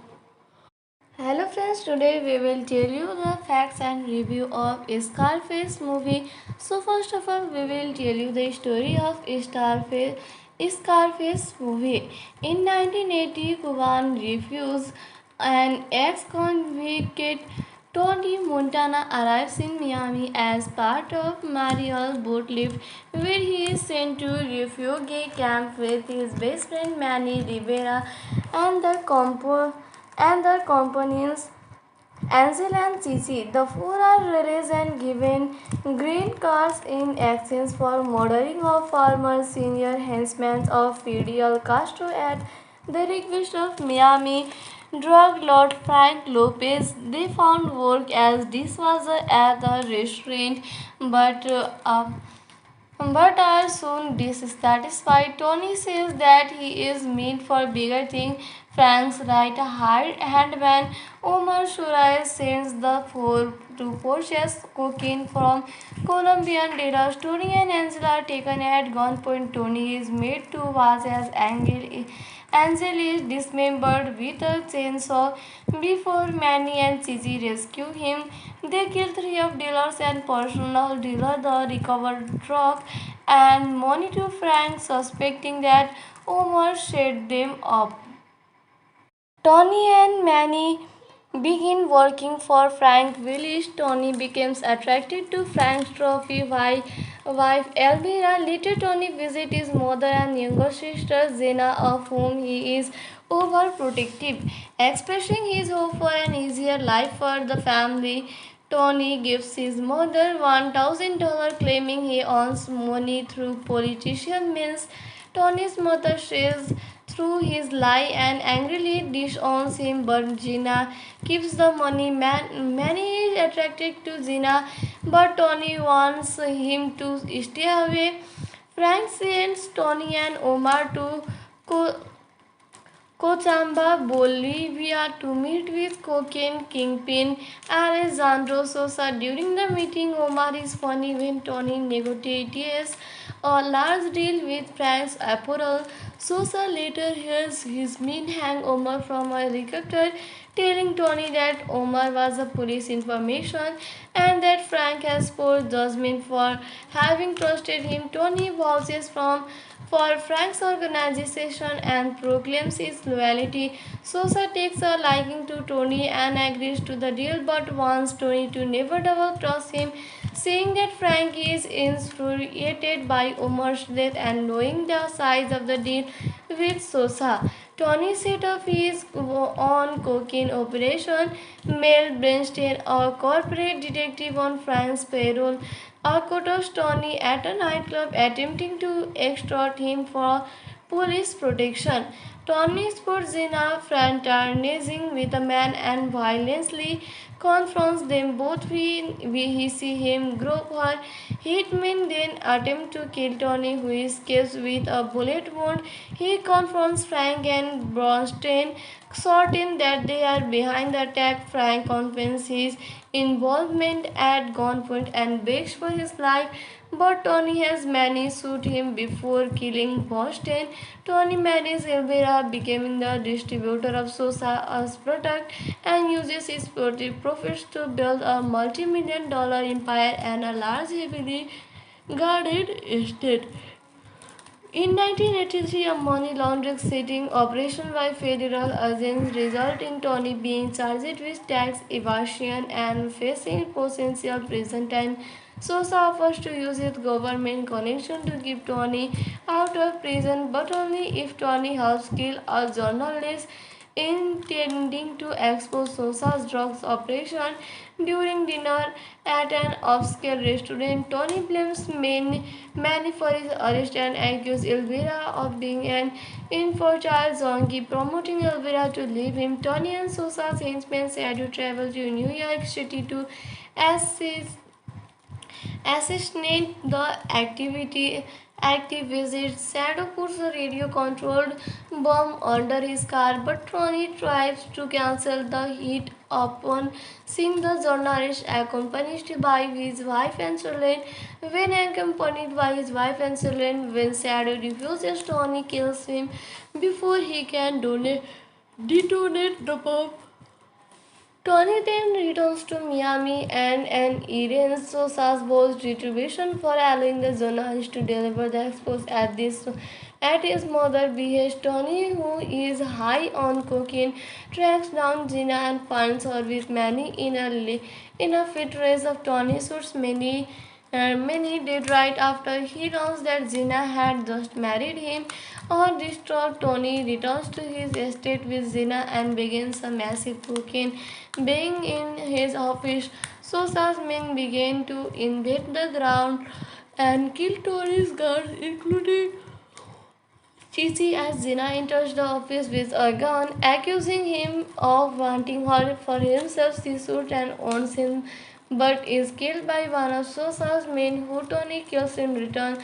Hello friends, today we will tell you the facts and review of Scarface movie. So first of all, we will tell you the story of Scarface movie. In 1980, Cuban refused an ex-convict Tony Montana arrives in Miami as part of Mariel's boat lift, where he is sent to refugee camp with his best friend Manny Rivera and their companions Ansel and Cici. The four are released and given green cards in exchange for murdering of former senior henchmen of Fidel Castro at the request of Miami drug lord Frank Lopez. They found work as dishwasher at the restaurant, but are soon dissatisfied. Tony says that he is meant for bigger things. Frank's right hand man Omar Suarez sends the four to purchase cocaine from Colombian dealers. Tony and Ansel are taken at gunpoint. Tony is made to watch as Ansel is dismembered with a chainsaw before Manny and Cici rescue him. They kill three of dealers and personal dealer the recovered drug and money to Frank, suspecting that Omar set them up. Tony and Manny begin working for Frank Willis. Tony becomes attracted to Frank's trophy wife Elvira. Later, Tony visits his mother and younger sister Zena, of whom he is overprotective. Expressing his hope for an easier life for the family, Tony gives his mother $1,000, claiming he earns money through politician means. Tony's mother says through his lie and angrily disowns him, but Gina keeps the money. Manny is attracted to Gina, but Tony wants him to stay away. Frank sends Tony and Omar to Cochabamba, Bolivia to meet with cocaine kingpin Alejandro Sosa. During the meeting, Omar is funny when Tony negotiates a large deal with Frank's apparel. Sosa later hears his men hang Omar from a helicopter, telling Tony that Omar was a police information and that Frank has poor judgment for having trusted him. Tony vouches for Frank's organization and proclaims his loyalty. Sosa takes a liking to Tony and agrees to the deal but wants Tony to never double cross him. Seeing that Frank is infuriated by Omar's death and knowing the size of the deal with Sosa, Tony set up his own cocaine operation. Mel Bernstein, a corporate detective on Frank's payroll, accosts Tony at a nightclub, attempting to extort him for police protection. Tony spots Zena fraternizing with a man and violently confronts them both. We see him grab her hitmen, then attempt to kill Tony, who escapes with a bullet wound. He confronts Frank and Bronstein, certain that they are behind the attack. Frank confesses his involvement at gunpoint and begs for his life, but Tony has managed to shoot him before killing Boston. Tony marries Elvira, becoming the distributor of Sosa's product, and uses his profits to build a multi-million-dollar empire and a large, heavily guarded estate. In 1983, a money laundering sting operation by federal agents resulted in Tony being charged with tax evasion and facing potential prison time. Sosa offers to use his government connection to keep Tony out of prison, but only if Tony helps kill a journalist intending to expose Sosa's drugs operation. During dinner at an upscale restaurant, Tony blames Manny for his arrest and accuses Elvira of being an infertile zombie, promoting Elvira to leave him. Tony and Sosa's henchmen had to travel to New York City to assist assassinate the activist. Shadow puts a radio controlled bomb under his car, but Tony tries to cancel the hit upon seeing the journalist accompanied by his wife and children. When accompanied by his wife and children, when Shadow refuses, Tony kills him before he can detonate the bomb. Tony then returns to Miami and Irene Sosa's boss retribution for allowing the journalist to deliver the expose at his mother behest. Tony, who is high on cocaine, tracks down Gina and finds her with Manny in a fit race of Tony shoots many did right after he learns that Gina had just married him. Or distraught, Tony returns to his estate with Zina and begins a massive cocaine being in his office. Sosa's men begin to invade the ground and kill Tony's guards, including Chichi, as Zina enters the office with a gun, accusing him of wanting her for himself. She shoots and owns him, but is killed by one of Sosa's men, who Tony kills in return.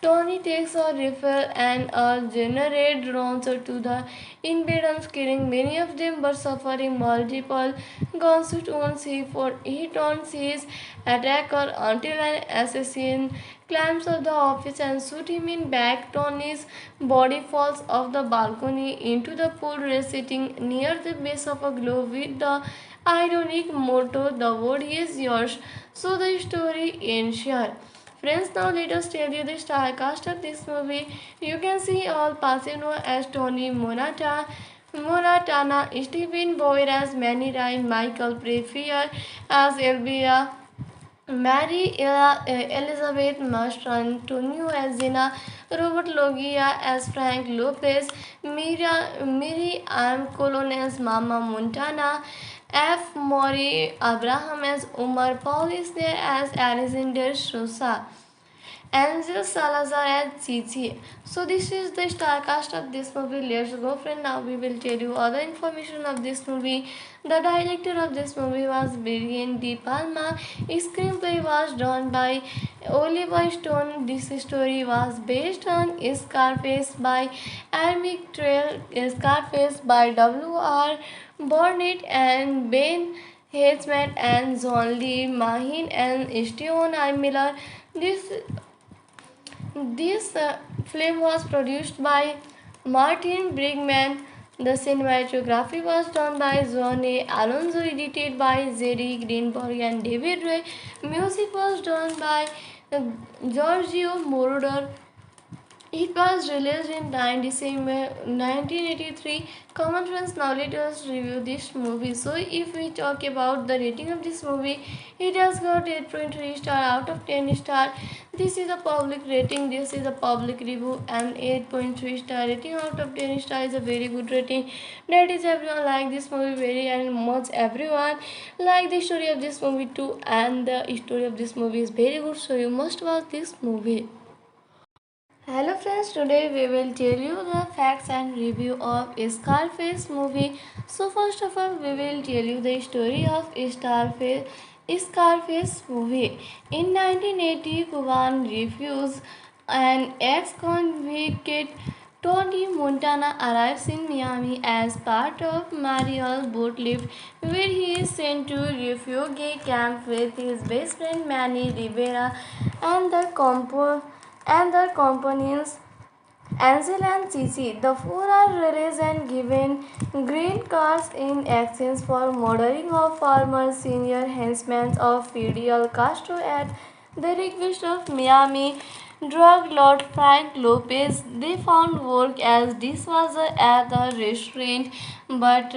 Tony takes a rifle and a grenade launcher to the invaders, killing many of them but suffering multiple gunshot wounds. He taunts his attacker until an assassin climbs up the office and shoots him in back. Tony's body falls off the balcony into the pool, sitting near the base of a globe with the ironic motto, "The world is yours." So the story ends here. Friends, now let us tell you the star cast of this movie. You can see Al Pacino as Tony Montana, Stephen Boyer as Manny Ryan, Michael Pfeiffer as Elvira, Mary Elizabeth Mastrantonio as Zina, Robert Loggia as Frank Lopez, Miri Ann Colon as Mama Montana, F. Maury Abraham as Umar, Paul is there as Alexander Sosa, Angel Salazar as Chichi. So this is the star cast of this movie. Let's go, friend. Now we will tell you other information of this movie. The director of this movie was Brian De Palma. Screenplay was done by Oliver Stone. This story was based on Scarface by Amic Trail, Scarface by W.R. Burnett and Ben Hedgeman and John Lee Mahin and Steven I. Miller. This film was produced by Martin Brigman. The cinematography was done by John A. Alonso, edited by Jerry Greenberg and David Ray. Music was done by Giorgio Moroder. It was released in 9 December 1983. Common friends, now let us review this movie. So, if we talk about the rating of this movie, it has got 8.3 star out of 10 star. This is a public rating, this is a public review, and 8.3 star rating out of 10 star is a very good rating. That is, everyone like this movie very and much. Everyone like the story of this movie too, and the story of this movie is very good. So, you must watch this movie. Hello friends, today we will tell you the facts and review of Scarface movie. So first of all, we will tell you the story of Scarface movie. In 1980, Cuban refused an ex-convict Tony Montana arrives in Miami as part of Mariel's boat lift, where he is sent to refugee camp with his best friend Manny Rivera and their companions Ansel and Cici. The four are released and given green cards in exchange for murdering of former senior henchmen of Fidel Castro at the request of Miami drug lord Frank Lopez. They found work as dishwasher at the restaurant, but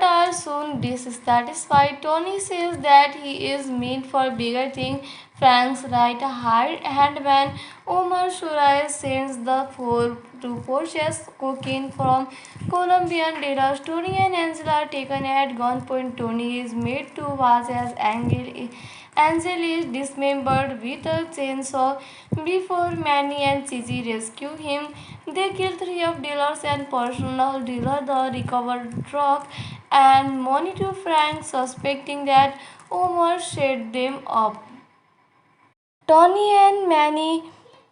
are soon dissatisfied. Tony says that he is meant for bigger things. Frank's right hand man Omar Shurai sends the four to purchase cocaine from Colombian dealers. Tony and Ansel are taken at gunpoint. Tony is made to watch as Ansel is dismembered with a chainsaw before Manny and Cici rescue him. They kill three of dealers and personal dealer the recovered drug and money to Frank, suspecting that Omar set them up. Tony and Manny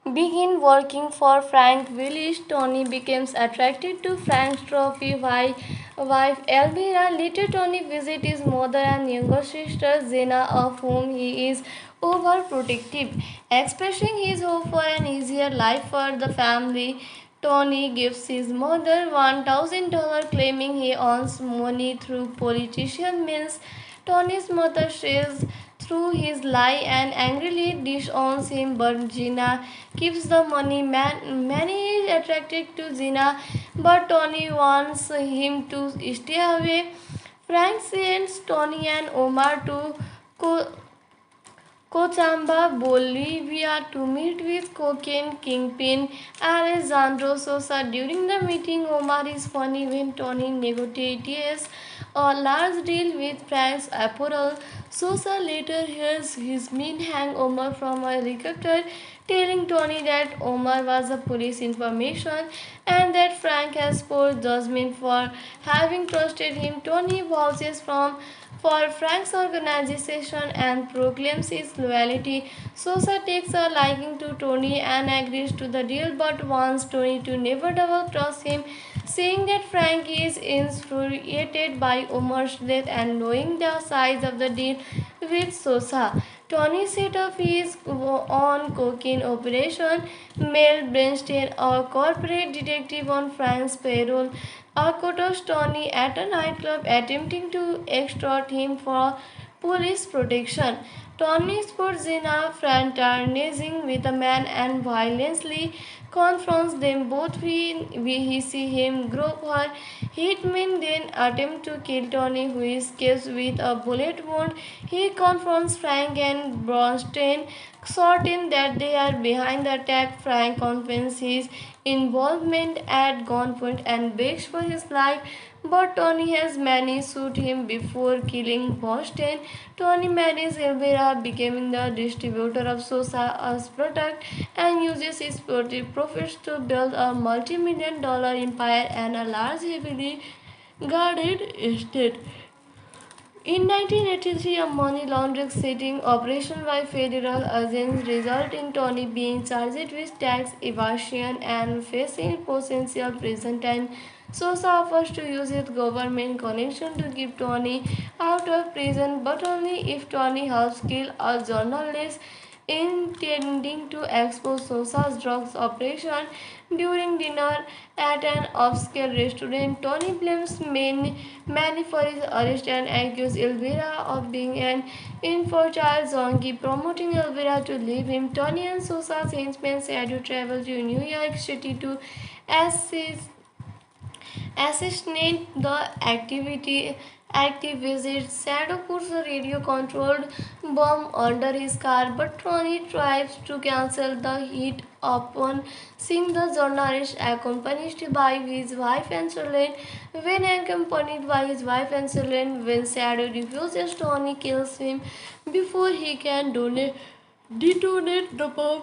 begin working for Frank Willis. Tony becomes attracted to Frank's trophy wife Elvira. Later, Tony visits his mother and younger sister Zena, of whom he is overprotective. Expressing his hope for an easier life for the family, Tony gives his mother $1,000, claiming he earns money through politician means. Tony's mother says through his lie and angrily disowns him, but Gina keeps the money. Manny is attracted to Gina, but Tony wants him to stay away. Frank sends Tony and Omar to Cochabamba, Bolivia to meet with cocaine kingpin Alejandro Sosa. During the meeting, Omar is funny when Tony negotiates a large deal with Frank's apparel. Sosa later hears his men hang Omar from a helicopter, telling Tony that Omar was a police information and that Frank has poor judgment for having trusted him. Tony vouches for Frank's organization and proclaims his loyalty. Sosa takes a liking to Tony and agrees to the deal but wants Tony to never double cross him. Seeing that Frank is infuriated by Omar's death and knowing the size of the deal with Sosa, Tony set up his own cocaine operation. Mel Bernstein, a corporate detective on Frank's payroll, accosts Tony at a nightclub attempting to extort him for police protection. Tony spots Zena fraternizing with a man and violently confronts them both. We see him grab her. Hitmen then attempt to kill Tony, who escapes with a bullet wound. He confronts Frank and Bronstein, certain that they are behind the attack. Frank confesses his involvement at gunpoint and begs for his life, but Tony has Manny shoot him before killing Boston. Tony marries Elvira, becoming the distributor of Sosa's product, and uses his profits to build a multi-million-dollar empire and a large, heavily guarded estate. In 1983, a money laundering sting operation by federal agents resulted in Tony being charged with tax evasion and facing potential prison time. Sosa offers to use his government connection to keep Tony out of prison, but only if Tony helps kill a journalist intending to expose Sosa's drugs operation. During dinner at an upscale restaurant, Tony blames Manny for his arrest and accuses Elvira of being an infertile junkie, promoting Elvira to leave him. Tony and Sosa's henchmen said to travel to New York City to assist assassinate the activist. Shadow puts a radio-controlled bomb under his car, but Tony tries to cancel the hit upon seeing the journalist accompanied by his wife and children. When Shadow refuses, Tony kills him before he can detonate the bomb.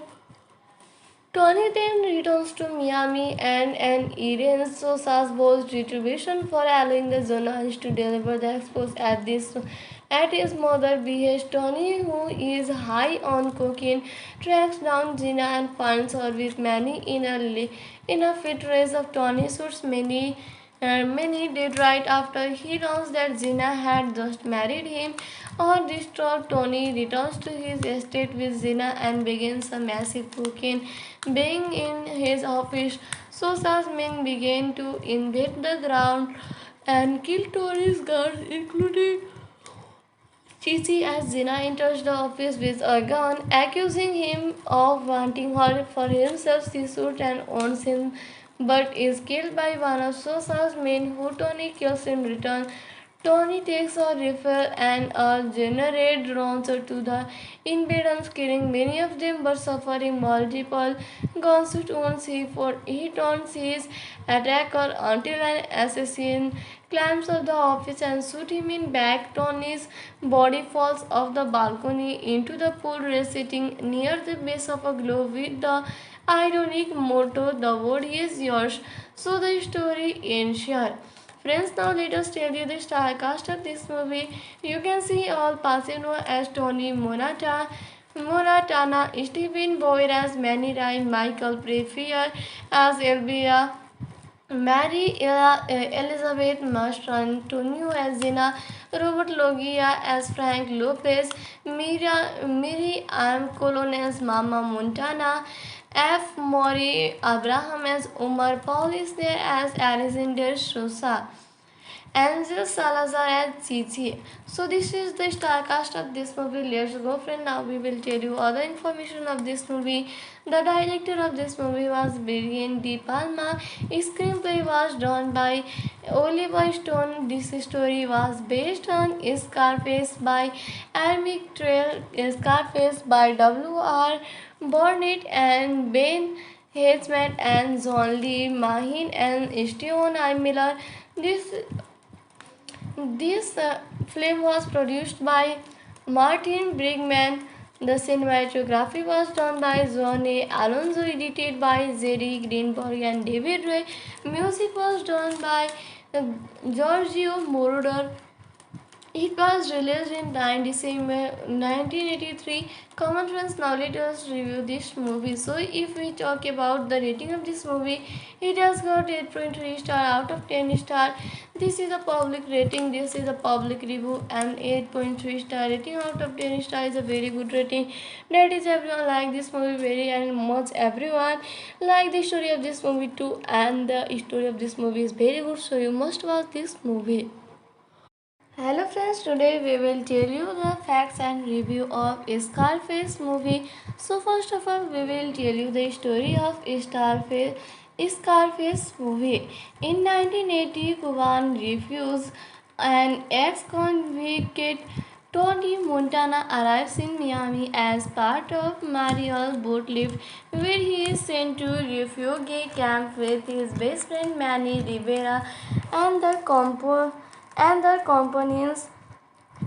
Tony then returns to Miami and Irene Sosa's boss retribution for allowing the journalist to deliver the expose at his mother behest. Tony, who is high on cocaine, tracks down Gina and finds her with Manny in a fit race of Tony shoots many did right after he learns that Gina had just married him. On distraught, Tony returns to his estate with Gina and begins a massive cocaine being in his office. Sosa's men begin to invade the ground and kill Tony's guards, including Chichi, as Zina enters the office with a gun, accusing him of wanting her for himself. She shoots and owns him, but is killed by one of Sosa's men, who Tony kills in return. Tony takes a rifle and a grenade launcher to the invaders, killing many of them but suffering multiple gunshot wounds. He taunts his attacker until an assassin climbs up the office and shoots him in back. Tony's body falls off the balcony into the pool, sitting near the base of a globe with the ironic motto, "The wood is yours." So the story ends here. Friends, now let us tell you the star cast of this movie. You can see Al Pacino as Tony Moratana, Stephen Boyer as Manny Ryan, Michael Pfeiffer as Elvira, Elizabeth Mastrantonio as Zina, Robert Loggia as Frank Lopez, Miri M. Colon as Mama Montana, F. Maury Abraham as Omar, Paul is there as Alexander Sosa, Angel Salazar and Chichi. So this is the star cast of this movie. Let's go, friend. Now we will tell you other information of this movie. The director of this movie was Brian De Palma. Screenplay was done by Oliver Stone. This story was based on Scarface by Amic Trail, Scarface by W.R. Burnett and Ben Hedgeman and John Lee Mahin and Steven I. Miller. This film was produced by Martin Brigman. The cinematography was done by John A. Alonso, edited by Jerry Greenberg and David Ray. Music was done by Giorgio Moroder. It was released in 9 December 1983. Common friends, now let us review this movie. So, if we talk about the rating of this movie, it has got 8.3 star out of 10 star. This is a public rating, this is a public review, and 8.3 star rating out of 10 star is a very good rating. That is, everyone like this movie very and much. Everyone like the story of this movie too, and the story of this movie is very good. So, you must watch this movie. Hello friends, today we will tell you the facts and review of Scarface movie. So first of all, we will tell you the story of Scarface movie. In 1980, Cuban refused an ex-convict Tony Montana arrives in Miami as part of Mariel's boat lift, where he is sent to refugee camp with his best friend Manny Rivera and their companions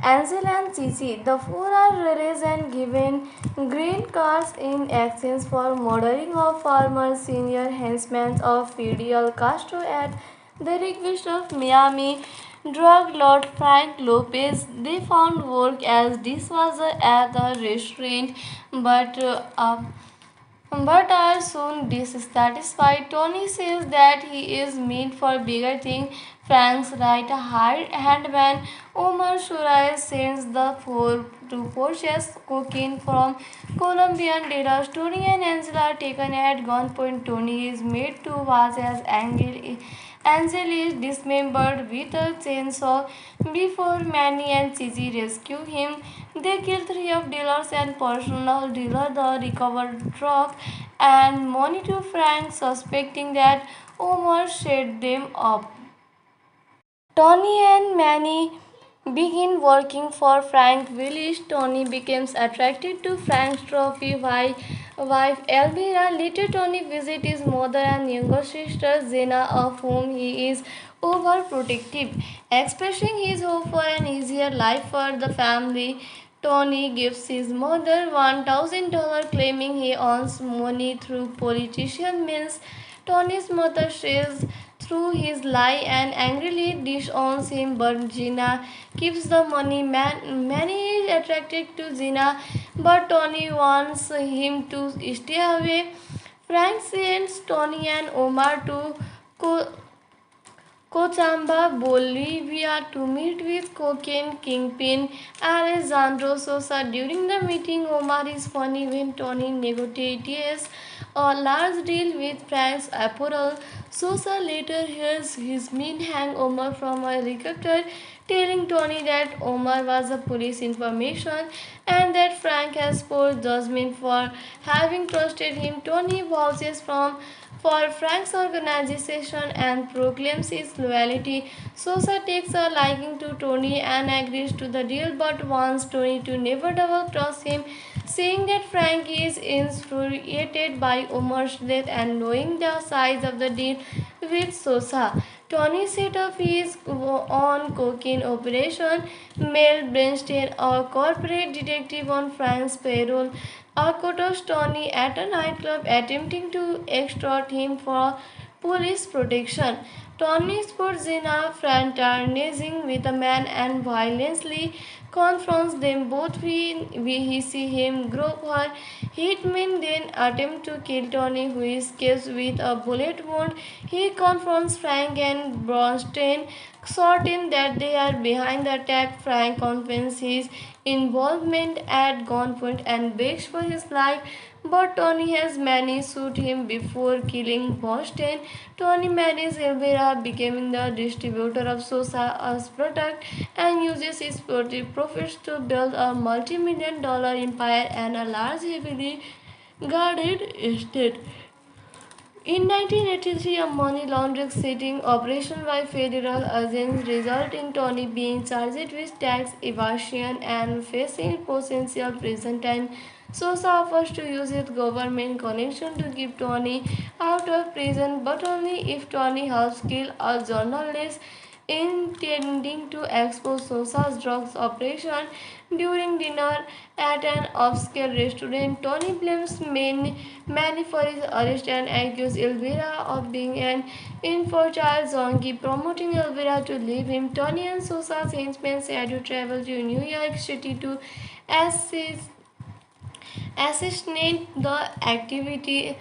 Ansel and Cici. The four are released and given green cards in exchange for murdering of former senior henchmen of Fidel Castro at the request of Miami drug lord Frank Lopez. They found work as dishwasher at the restaurant, but are soon dissatisfied. Tony says that he is meant for bigger things. Frank's right hand man Omar Suarez sends the four to purchase cocaine from Colombian dealers. Tony and Angela are taken at gunpoint. Tony is made to watch as Angel is dismembered with a chainsaw before Manny and Chichi rescue him. They kill three of dealers and personal dealer the recovered drug and money to Frank, suspecting that Omar set them up. Tony and Manny begin working for Frank Willis. Tony becomes attracted to Frank's trophy wife Elvira. Later, Tony visits his mother and younger sister Zena, of whom he is overprotective, expressing his hope for an easier life for the family. Tony gives his mother $1,000 claiming he earns money through politician means. Tony's mother says through his lie and angrily disowns him, but Gina keeps the money. Manny is attracted to Gina, but Tony wants him to stay away. Frank sends Tony and Omar to Cochabamba, Bolivia to meet with cocaine kingpin Alejandro Sosa. During the meeting, Omar is funny when Tony negotiates a large deal with Frank's apparel. Sosa later hears his men hang Omar from a helicopter, telling Tony that Omar was a police information and that Frank has poor judgment for having trusted him. Tony vouches for Frank's organization and proclaims his loyalty. Sosa takes a liking to Tony and agrees to the deal but wants Tony to never double cross him. Seeing that Frank is infuriated by Omar's death and knowing the size of the deal with Sosa, Tony set up his own cocaine operation. Mel Bernstein, a corporate detective on Frank's payroll, accosts Tony at a nightclub attempting to extort him for police protection. Tony spots Zena fraternizing with a man and violently confronts them both. We see him grab her. Hitmen then attempt to kill Tony, who escapes with a bullet wound. He confronts Frank and Bronstein, certain that they are behind the attack. Frank confesses his involvement at gunpoint and begs for his life, but Tony has Manny shoot him before killing Boston. Tony marries Elvira, becoming the distributor of Sosa's product, and uses his profits to build a multi-million-dollar empire and a large, heavily guarded estate. In 1983, a money laundering sting operation by federal agents resulted in Tony being charged with tax evasion and facing potential prison time. Sosa offers to use his government connection to keep Tony out of prison, but only if Tony helps kill a journalist intending to expose Sosa's drugs operation. During dinner at an upscale restaurant, Tony blames Manny for his arrest and accuses Elvira of being an infertile junkie, promoting Elvira to leave him. Tony and Sosa's henchmen said to travel to New York City to assist assassinate the activist.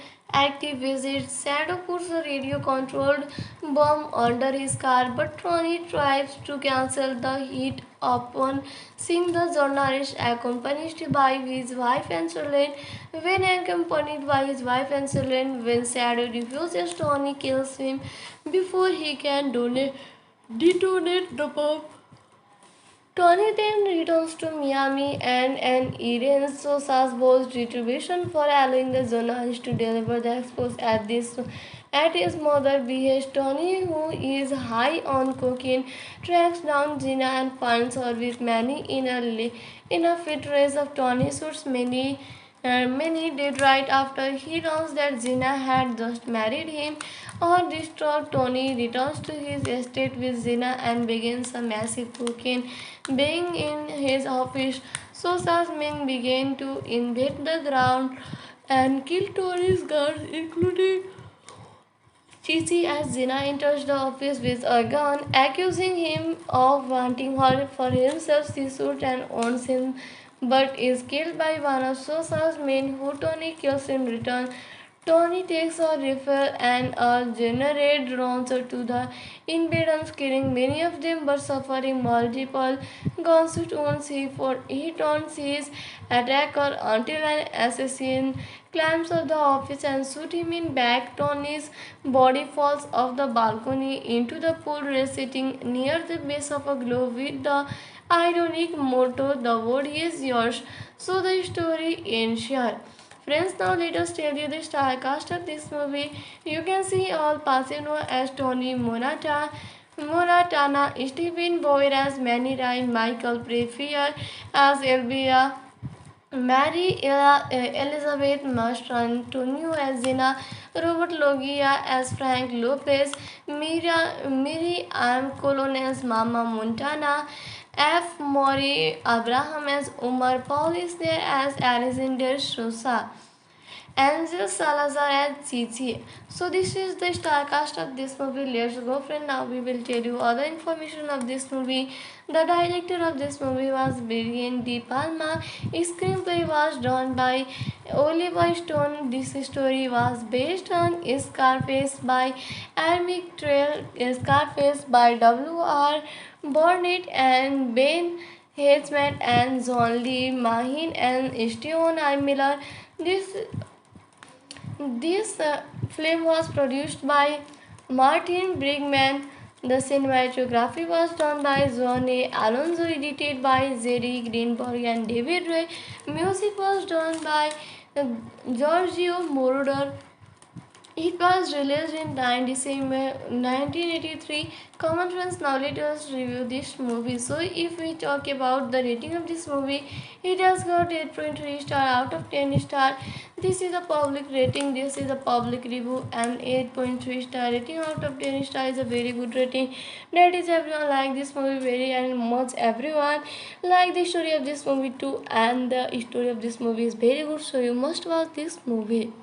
Shadow puts a radio-controlled bomb under his car, but Tony tries to cancel the hit upon seeing the journalist accompanied by his wife and children. When Shadow refuses, Tony kills him before he can detonate the bomb. Tony then returns to Miami and errands Sosa's boss retribution for allowing the journalist to deliver the expose at his mother's behest. Tony, who is high on cocaine, tracks down Gina and finds her with Manny in a fit race of Tony shoots Manny did right after he learns that Gina had just married him. Distraught, Tony returns to his estate with Gina and begins a massive cocaine being in his office. Sosa's men begin to invade the ground and kill Tony's guards, including Chichi, as Gina enters the office with a gun, accusing him of wanting her for himself. She shoots and owns him, but is killed by one of Sosa's men, who Tony kills in return. Tony takes a rifle and a grenade launcher to the invaders, killing many of them but suffering multiple gunshot wounds. He taunts his attacker until an assassin climbs up the office and shoots him in back. Tony's body falls off the balcony into the pool, sitting near the base of a globe with the ironic motto, "The world is yours." So the story ends here. Friends, now let us tell you the star cast of this movie. You can see Al Pacino as Tony Moratana, Stephen Boyer as Manny Ryan, Michael Pfeiffer as Elvira, Mary Elizabeth Mastrantonio as Zena, Robert Loggia as Frank Lopez, Miri Am Colon as Mama Montana, F. Mori Abraham as Omar, Paul is there as Alexander Sosa, Angel Salazar and Cici. So this is the star cast of this movie. Let's go, friend. Now we will tell you other information of this movie. The director of this movie was Brian De Palma. Screenplay was done by Oliver Stone. This story was based on Scarface by Amic Trail, Scarface by W.R. Burnett and Ben Hazmat and John Lee Mahin and Steven I. Miller. This film was produced by Martin Brigman. The cinematography was done by John A. Alonso, edited by Jerry Greenberg and David Ray. Music was done by uh, Giorgio Moroder. It was released in 9 December 1983. Common friends, now let us review this movie. So, if we talk about the rating of this movie, it has got 8.3 star out of 10 star. This is a public rating, this is a public review, and 8.3 star rating out of 10 star is a very good rating. That is, everyone like this movie very and much. Everyone like the story of this movie too, and the story of this movie is very good. So, you must watch this movie.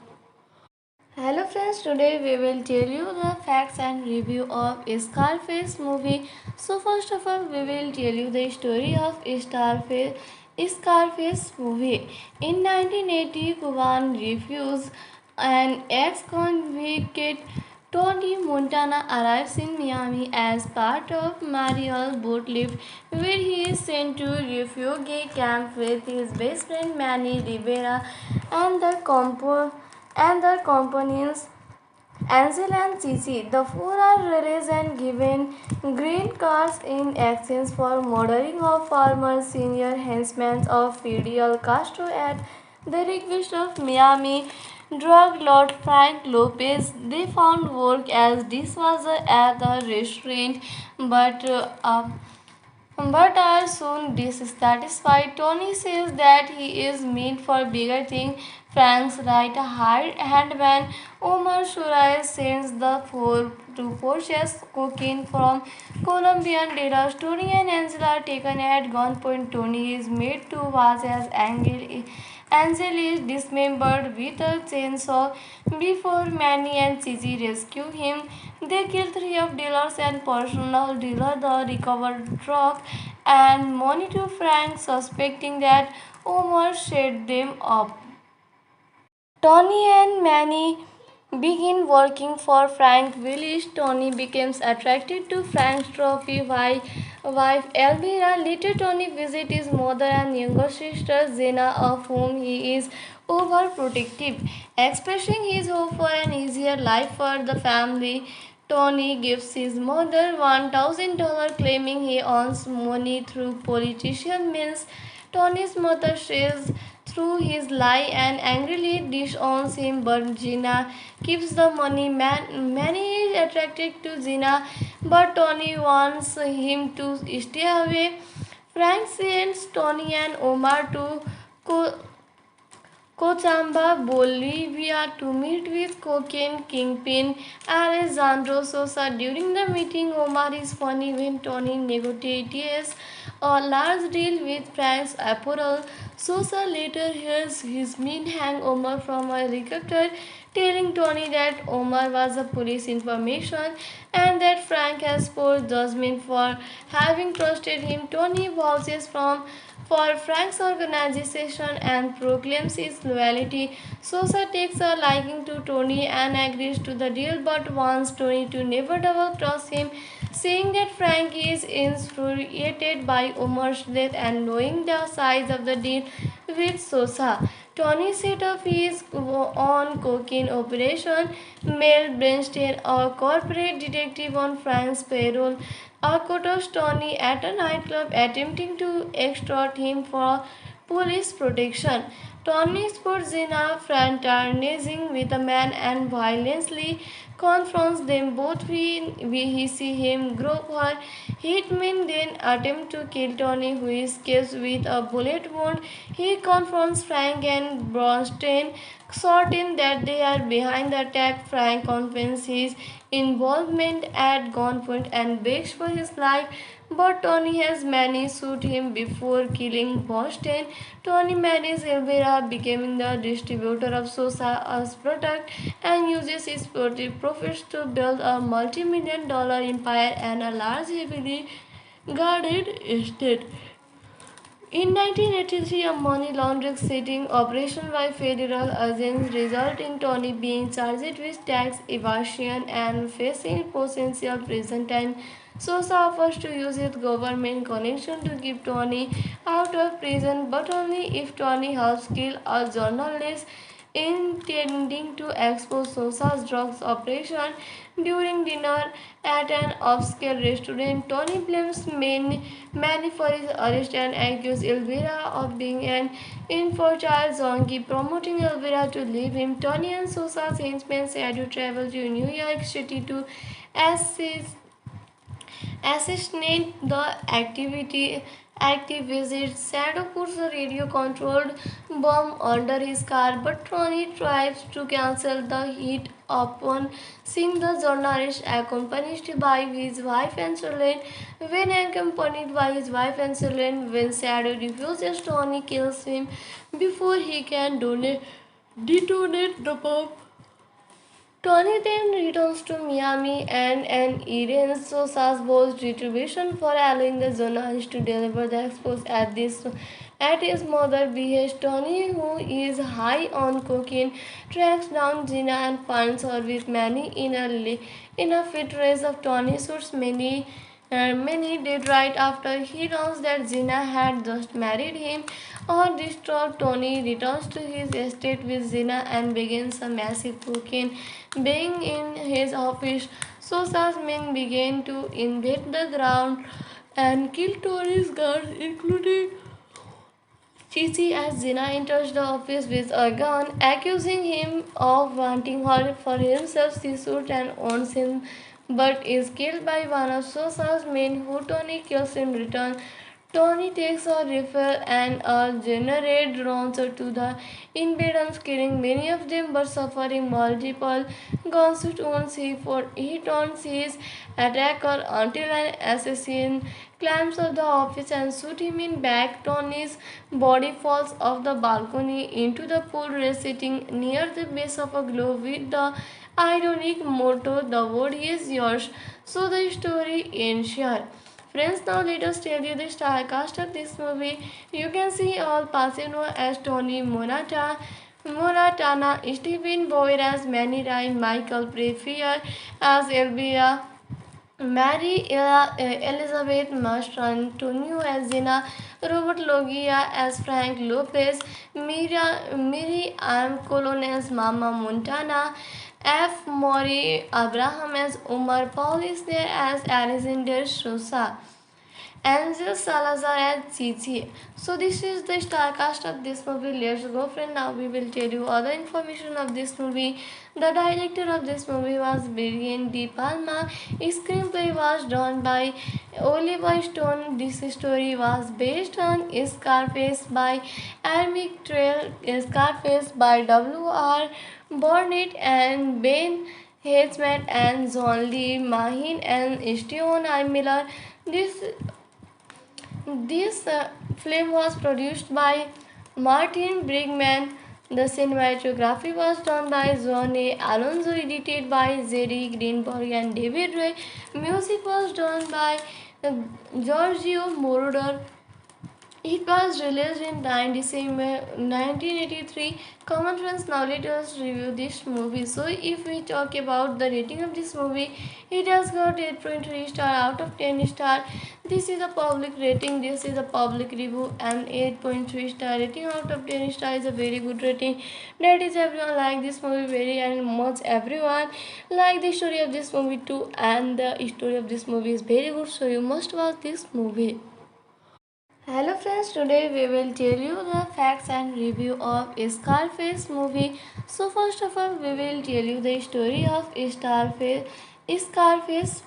Hello friends, today we will tell you the facts and review of Scarface movie. So first of all, we will tell you the story of Scarface movie. In 1980, Cuban refused an ex-convict Tony Montana arrives in Miami as part of Mariel's boat lift, where he is sent to refugee camp with his best friend Manny Rivera and their companions Ansel and Cici. The four are released and given green cards in exchange for murdering of former senior henchmen of Fidel Castro at the request of Miami drug lord Frank Lopez. They found work as dishwasher at the restaurant, but are soon dissatisfied. Tony says that he is meant for bigger things. Frank's right hand man Omar Suarez sends the four to purchase cocaine from Colombian dealers. Tony and Angela are taken at gunpoint. Tony is made to watch as Angel is dismembered with a chainsaw before Manny and Cici rescue him. They kill three of dealers and personal dealer the recovered drug and money to Frank, suspecting that Omar set them up. Tony and Manny begin working for Frank Willis. Tony becomes attracted to Frank's trophy wife Elvira. Later, Tony visits his mother and younger sister Zena, of whom he is overprotective. Expressing his hope for an easier life for the family, Tony gives his mother $1,000, claiming he earns money through politician means. Tony's mother says through his lie and angrily disowns him, but Gina keeps the money. Manny is attracted to Gina, but Tony wants him to stay away. Frank sends Tony and Omar to Cochabamba, Bolivia to meet with cocaine kingpin Alejandro Sosa. During the meeting, Omar is funny when Tony negotiates a large deal with Frank's apparel. Sosa later hears his mean hang Omar from a helicopter, telling Tony that Omar was a police information and that Frank has poor judgment for having trusted him. Tony vouches for Frank's organization and proclaims his loyalty. Sosa takes a liking to Tony and agrees to the deal but wants Tony to never double cross him. Seeing that Frank is infuriated by Omar's death and knowing the size of the deal with Sosa, Tony set up his own cocaine operation. Mel Bernstein, a corporate detective on Frank's payroll, accosts Tony at a nightclub, attempting to extort him for police protection. Tony spots Zena fraternizing with a man and violently confronts them both. We see him grab her. Hitman then attempts to kill Tony, who escapes with a bullet wound. He confronts Frank and Bronstein, certain that they are behind the attack. Frank confesses involvement at gunpoint and begs for his life. But Tony has managed to shoot him before killing Boston. Tony marries Elvira, becoming the distributor of Sosa's product, and uses his profits to build a multi-million-dollar empire and a large, heavily guarded estate. In 1983, a money laundering sting operation by federal agents resulted in Tony being charged with tax evasion and facing potential prison time. Sosa offers to use his government connection to keep Tony out of prison, but only if Tony helps kill a journalist intending to expose Sosa's drugs operation. During dinner at an upscale restaurant, Tony blames Manny for his arrest and accuses Elvira of being an infertile zombie, promoting Elvira to leave him. Tony and Sosa's henchmen Shadow travel to New York City to assist assassinate the activist. Shadow puts a radio-controlled bomb under his car, but Tony tries to cancel the hit upon seeing the journalist accompanied by his wife and children. When Shadow refuses, Tony kills him before he can detonate the bomb. Tony then returns to Miami and Irene Sosa's boss retribution for allowing the journalist to deliver the expose at his mother behest. Tony, who is high on cocaine, tracks down Gina and finds her with Manny in a fit race of Tony shoots many did right after he learns that Gina had just married him. Or distraught, Tony returns to his estate with Gina and begins a massive cocaine being in his office. Sosa's men begin to invade the ground and kill Tony's guards, including Chichi, as Gina enters the office with a gun, accusing him of wanting her for himself. She shoots and owns him, but is killed by one of Sosa's men, who Tony kills in return. Tony takes a rifle and a grenade launcher to the invaders, killing many of them but suffering multiple gunshot wounds. He taunts his attacker until an assassin climbs up the office and shoots him in back. Tony's body falls off the balcony into the pool, sitting near the base of a globe with the ironic motto, "The wood is yours." So the story ends here. Friends, now let us tell you the star cast of this movie. You can see Al Pacino as Tony Montana, Stephen Boyer as Manny Ryan, Michael Pfeiffer as Elvira, Mary Elizabeth Mastrantonio as Zena, Robert Loggia as Frank Lopez, Miri M. Colon as Mama Montana, F. Maury Abraham as Omar, Paul is there as Alexander Sosa, Angel Salazar and Chichi. So this is the star cast of this movie. Let's go, friend. Now we will tell you other information of this movie. The director of this movie was Brian De Palma. Screenplay was done by Oliver Stone. This story was based on Scarface by Amic Trail, Scarface by W.R. Burnett and Ben Hedgeman and John Lee Mahin and Steven I. Miller. This film was produced by Martin Brigman. The cinematography was done by John A. Alonso, edited by Jerry Greenberg and David Ray. Music was done by Giorgio Moroder. It was released in 9 December 1983. Common friends, now let us review this movie. So, if we talk about the rating of this movie, it has got 8.3 star out of 10 star. This is a public rating, this is a public review, and 8.3 star rating out of 10 star is a very good rating. That is, everyone like this movie very and much. Everyone like the story of this movie too, and the story of this movie is very good. So, you must watch this movie. Hello friends, today we will tell you the facts and review of Scarface movie. So first of all, we will tell you the story of Scarface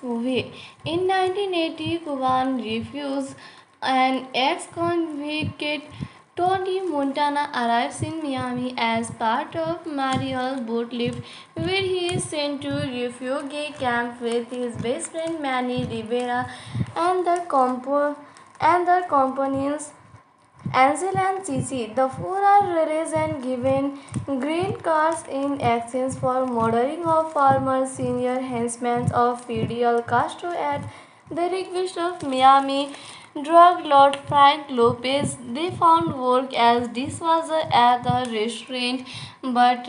movie. In 1980, Cuban refused an ex-convict Tony Montana arrives in Miami as part of Mariel's boat lift, where he is sent to refugee camp with his best friend Manny Rivera and their companions Ansel and Cici. The four are released and given green cards in exchange for murdering of former senior henchmen of Fidel Castro at the request of Miami drug lord Frank Lopez. They found work as dishwasher at the restaurant, but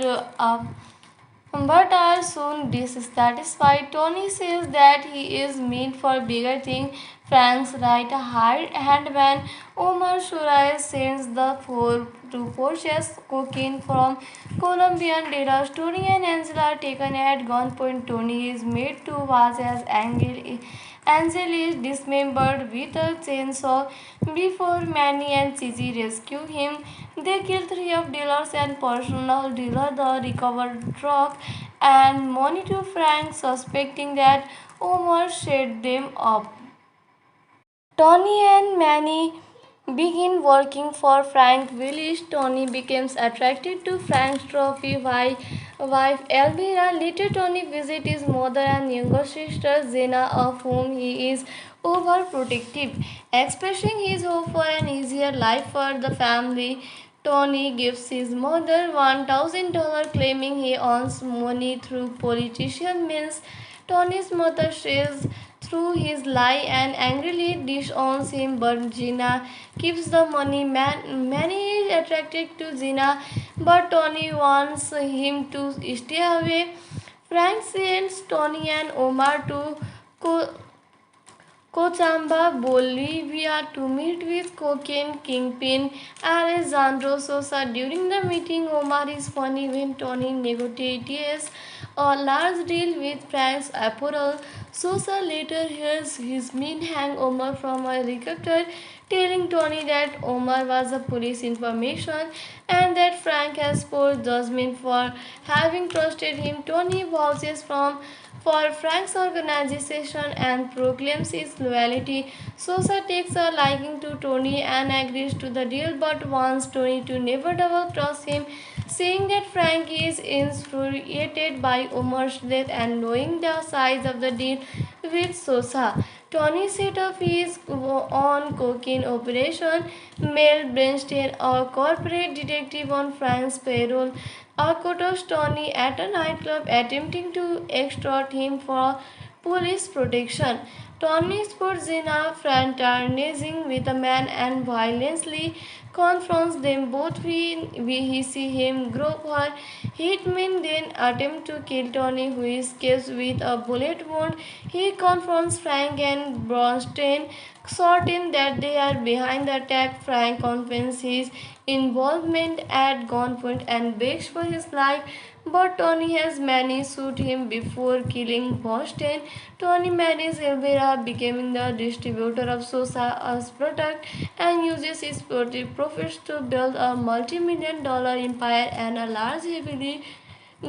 are soon dissatisfied. Tony says that he is meant for bigger things. Frank's right hand man Omar Shurai sends the four to purchase cocaine from Colombian dealers. Tony and Angela are taken at gunpoint. Tony is made to watch as Angel is dismembered with a chainsaw before Manny and Cici rescue him. They kill three of dealers and personal dealer the recovered drug and money to Frank, suspecting that Omar set them up. Tony and Manny begin working for Frank Willis. Tony becomes attracted to Frank's trophy wife Elvira. Later, Tony visits his mother and younger sister Zena, of whom he is overprotective. Expressing his hope for an easier life for the family, Tony gives his mother $1,000, claiming he earns money through politician means. Tony's mother says through his lie and angrily disowns him, but Gina keeps the money. Manny is attracted to Gina, but Tony wants him to stay away. Frank sends Tony and Omar to Cochabamba, Bolivia to meet with cocaine kingpin Alejandro Sosa. During the meeting, Omar is funny when Tony negotiates a large deal with Frank's apparel. Sosa later hears his men hang Omar from a helicopter, telling Tony that Omar was a police information and that Frank has poor judgment for having trusted him. Tony vouches for Frank's organization and proclaims his loyalty. Sosa takes a liking to Tony and agrees to the deal but wants Tony to never double cross him. Seeing that Frank is infuriated by Omar's death and knowing the size of the deal with Sosa, Tony set up his own cocaine operation. Mel Bernstein, a corporate detective on Frank's payroll, accosts Tony at a nightclub, attempting to extort him for police protection. Tony spots Zena fraternizing with a man and violently confronts them both. We see him grab her. Hitmen then attempt to kill Tony, who escapes with a bullet wound. He confronts Frank and Bronstein, certain that they are behind the attack. Frank confesses his involvement at gunpoint and begs for his life, but Tony has Manny shoot him before killing Boston. Tony marries Elvira, becoming the distributor of Sosa's product, and uses his profits to build a multi-million-dollar empire and a large, heavily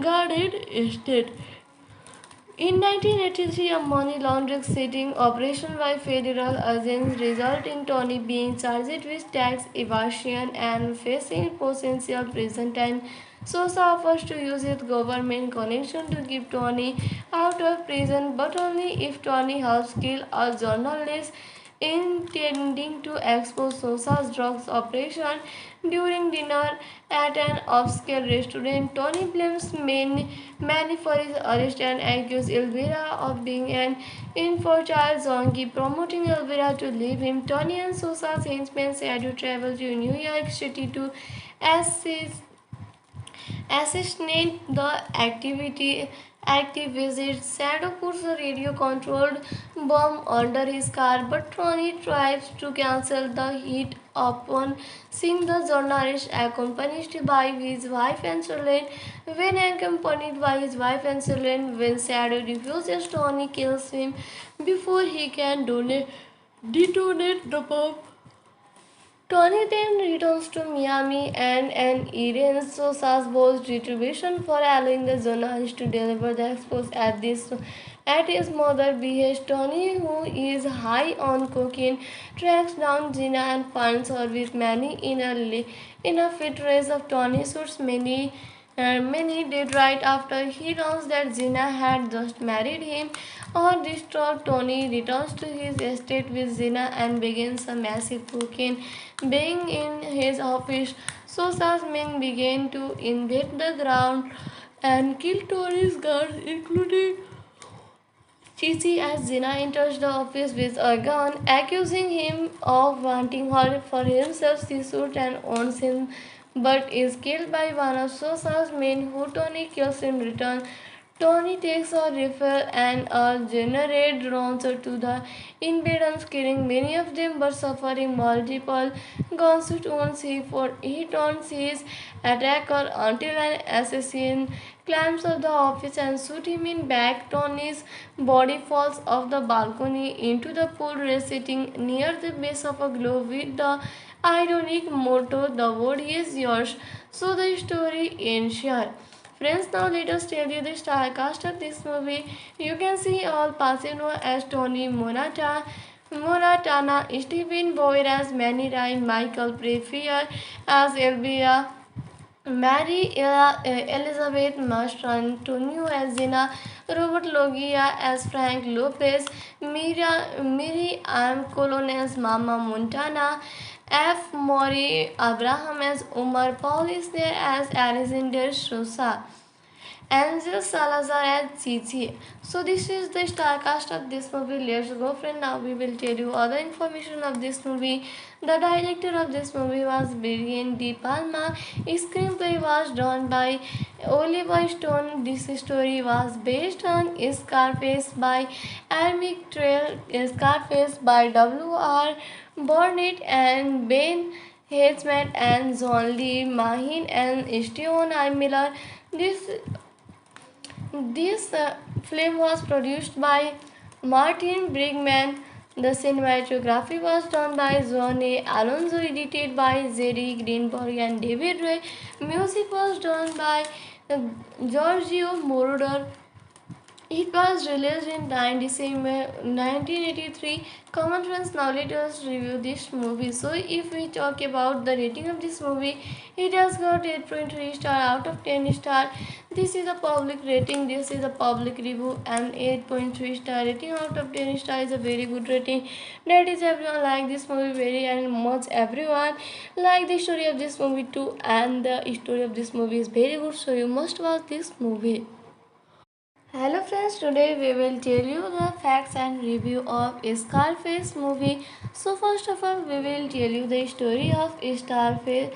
guarded estate. In 1983, a money laundering sting operation by federal agents resulted in Tony being charged with tax evasion and facing potential prison time. Sosa offers to use his government connection to keep Tony out of prison, but only if Tony helps kill a journalist intending to expose Sosa's drugs operation. During dinner at an upscale restaurant, Tony blames Manny for his arrest and accuses Elvira of being an infertile junkie, promoting Elvira to leave him. Tony and Sosa's henchmen schedule travel to New York City to assist assassinate the activist. Shadow puts a radio-controlled bomb under his car, but Tony tries to cancel the hit upon seeing the journalist accompanied by his wife and children. When Shadow refuses, Tony kills him before he can detonate the bomb. Tony then returns to Miami and errands Sosa's boss retribution for allowing the journalist to deliver the expose at this at his mother behest. Tony, who is high on cocaine, tracks down Gina and finds her with Manny in a fit race of Tony shoots Manny did right after he learns that Gina had just married him. Or distraught, Tony returns to his estate with Gina and begins a massive cocaine being in his office. Sosa's men begin to invade the ground and kill Tony's guards, including Chichi, as Zina enters the office with a gun, accusing him of wanting her for himself. She shoots and owns him, but is killed by one of Sosa's men, who Tony kills in return. Tony takes a rifle and a grenade launcher to the invaders, killing many of them but suffering multiple gunshot wounds. He taunts his attacker until an assassin climbs up the office and shoots him in back. Tony's body falls off the balcony into the pool, sitting near the base of a globe with the ironic motto, "The wood is yours." So the story ends here. Friends, now let us tell you the star cast of this movie. You can see Al Pacino as Tony Montana, Stephen Boyer as Manny Ryan, Michael Pfeiffer as Elvira, Mary Elizabeth Mastrantonio as Zina, Robert Loggia as Frank Lopez, Miri M. Colon as Mama Montana, F. Maury Abraham as Omar, Paul is there as Alexander Sosa, Angel Salazar and Chichi. So this is the star cast of this movie. Let's go, friend. Now we will tell you other information of this movie. The director of this movie was Brian De Palma. Screenplay was done by Oliver Stone. This story was based on Scarface by Amic Trail, Scarface by W.R. Burnett and Ben Hedgeman and John Lee Mahin and Steven I. Miller. This film was produced by Martin Brigman. The cinematography was done by John A. Alonso, edited by Jerry Greenberg and David Ray. Music was done by Giorgio Moroder. It was released in 9 December 1983. Common friends, now let us review this movie. So, if we talk about the rating of this movie, it has got 8.3 star out of 10 star. This is a public rating, this is a public review, and 8.3 star rating out of 10 star is a very good rating. That is, everyone like this movie very and much. Everyone like the story of this movie too, and the story of this movie is very good. So, you must watch this movie. Hello friends, today we will tell you the facts and review of Scarface movie. So first of all, we will tell you the story of Scarface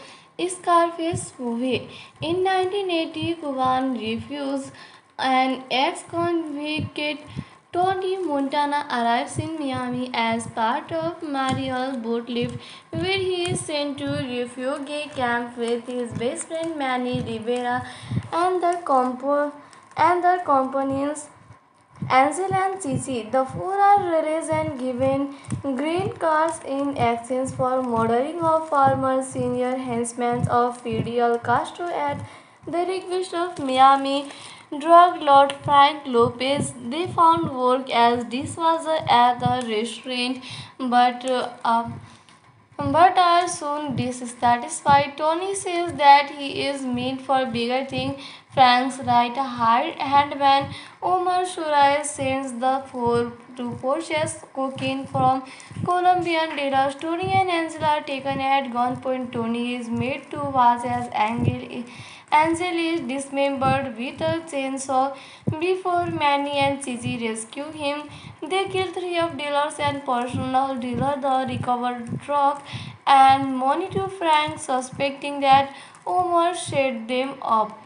movie. In 1980, Cuban refused an ex-convict Tony Montana arrives in Miami as part of Mariel boat lift, where he is sent to refugee camp with his best friend Manny Rivera and their companions Ansel and Cici. The four are released and given green cards in exchange for murdering of former senior henchmen of Fidel Castro at the request of Miami drug lord Frank Lopez. They found work as dishwasher at the restaurant, but are soon dissatisfied. Tony says that he is meant for bigger things. Frank's right hand man Omar Suarez sends the four to purchase cocaine from Colombian dealers. Tony and Angela are taken at gunpoint. Tony is made to watch as Angel is dismembered with a chainsaw before Manny and Chichi rescue him. They kill three of dealers and personal dealer the recovered drug and money to Frank, suspecting that Omar set them up.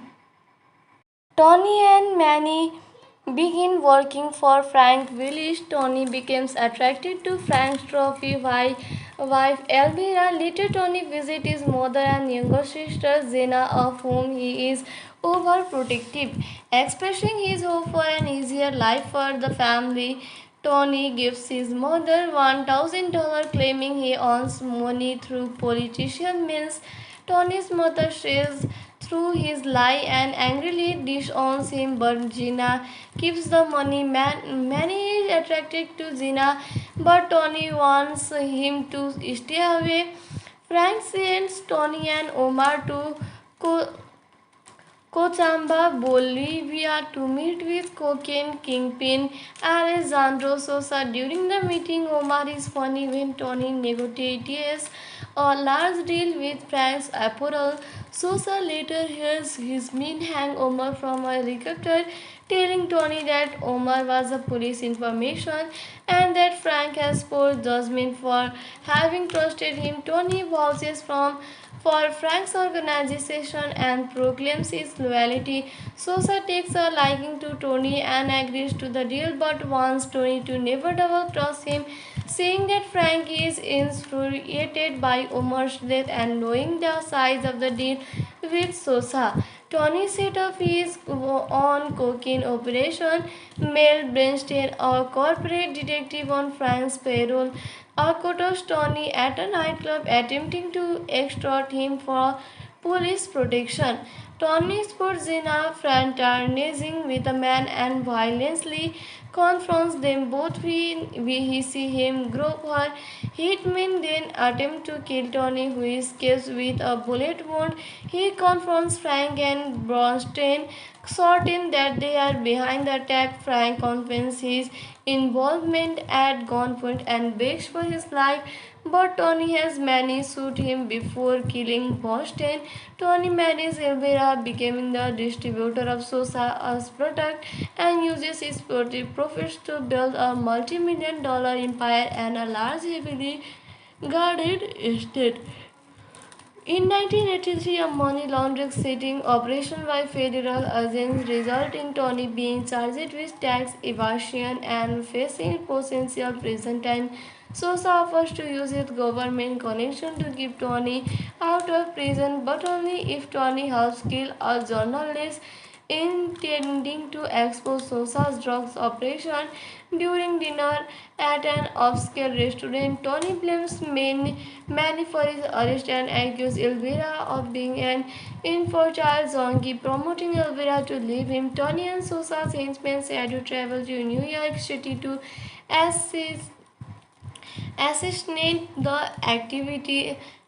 Tony and Manny begin working for Frank Willis. Tony becomes attracted to Frank's trophy wife Elvira. Later, Tony visits his mother and younger sister Zena, of whom he is overprotective. Expressing his hope for an easier life for the family, Tony gives his mother $1,000, claiming he earns money through politician means. Tony's mother says through his lie and angrily disowns him, but Gina keeps the money. Manny is attracted to Gina, but Tony wants him to stay away. Frank sends Tony and Omar to Co- Cochabamba, Bolivia to meet with cocaine kingpin Alejandro Sosa. During the meeting, Omar is funny when Tony negotiates a large deal with Frank's apparel. Sosa later hears his mean hang Omar from a helicopter, telling Tony that Omar was a police information and that Frank has poor judgment for having trusted him. Tony vouches for Frank's organization and proclaims his loyalty. Sosa takes a liking to Tony and agrees to the deal but wants Tony to never double cross him. Seeing that Frank is infuriated by Omar's death and knowing the size of the deal with Sosa, Tony set up his own cocaine operation. Mel Bernstein, a corporate detective on Frank's payroll, accosts Tony at a nightclub, attempting to extort him for police protection. Tony spots Zena fraternizing with a man and violently confronts them both. We see him grab her. Hitmen then attempt to kill Tony, who escapes with a bullet wound. He confronts Frank and Bronstein, certain that they are behind the attack. Frank confesses his involvement at gunpoint and begs for his life, but Tony has Manny shoot him before killing Boston. Tony marries Elvira, becoming the distributor of Sosa's product, and uses his profits to build a multi-million-dollar empire and a large, heavily guarded estate. In 1983, a money laundering sting operation by federal agents resulted in Tony being charged with tax evasion and facing potential prison time. Sosa offers to use his government connection to keep Tony out of prison, but only if Tony helps kill a journalist intending to expose Sosa's drugs operation. During dinner at an upscale restaurant, Tony blames Manny for his arrest and accuses Elvira of being an infertile zombie, promoting Elvira to leave him. Tony and Sosa's henchmen said to travel to New York City to assist assassinate the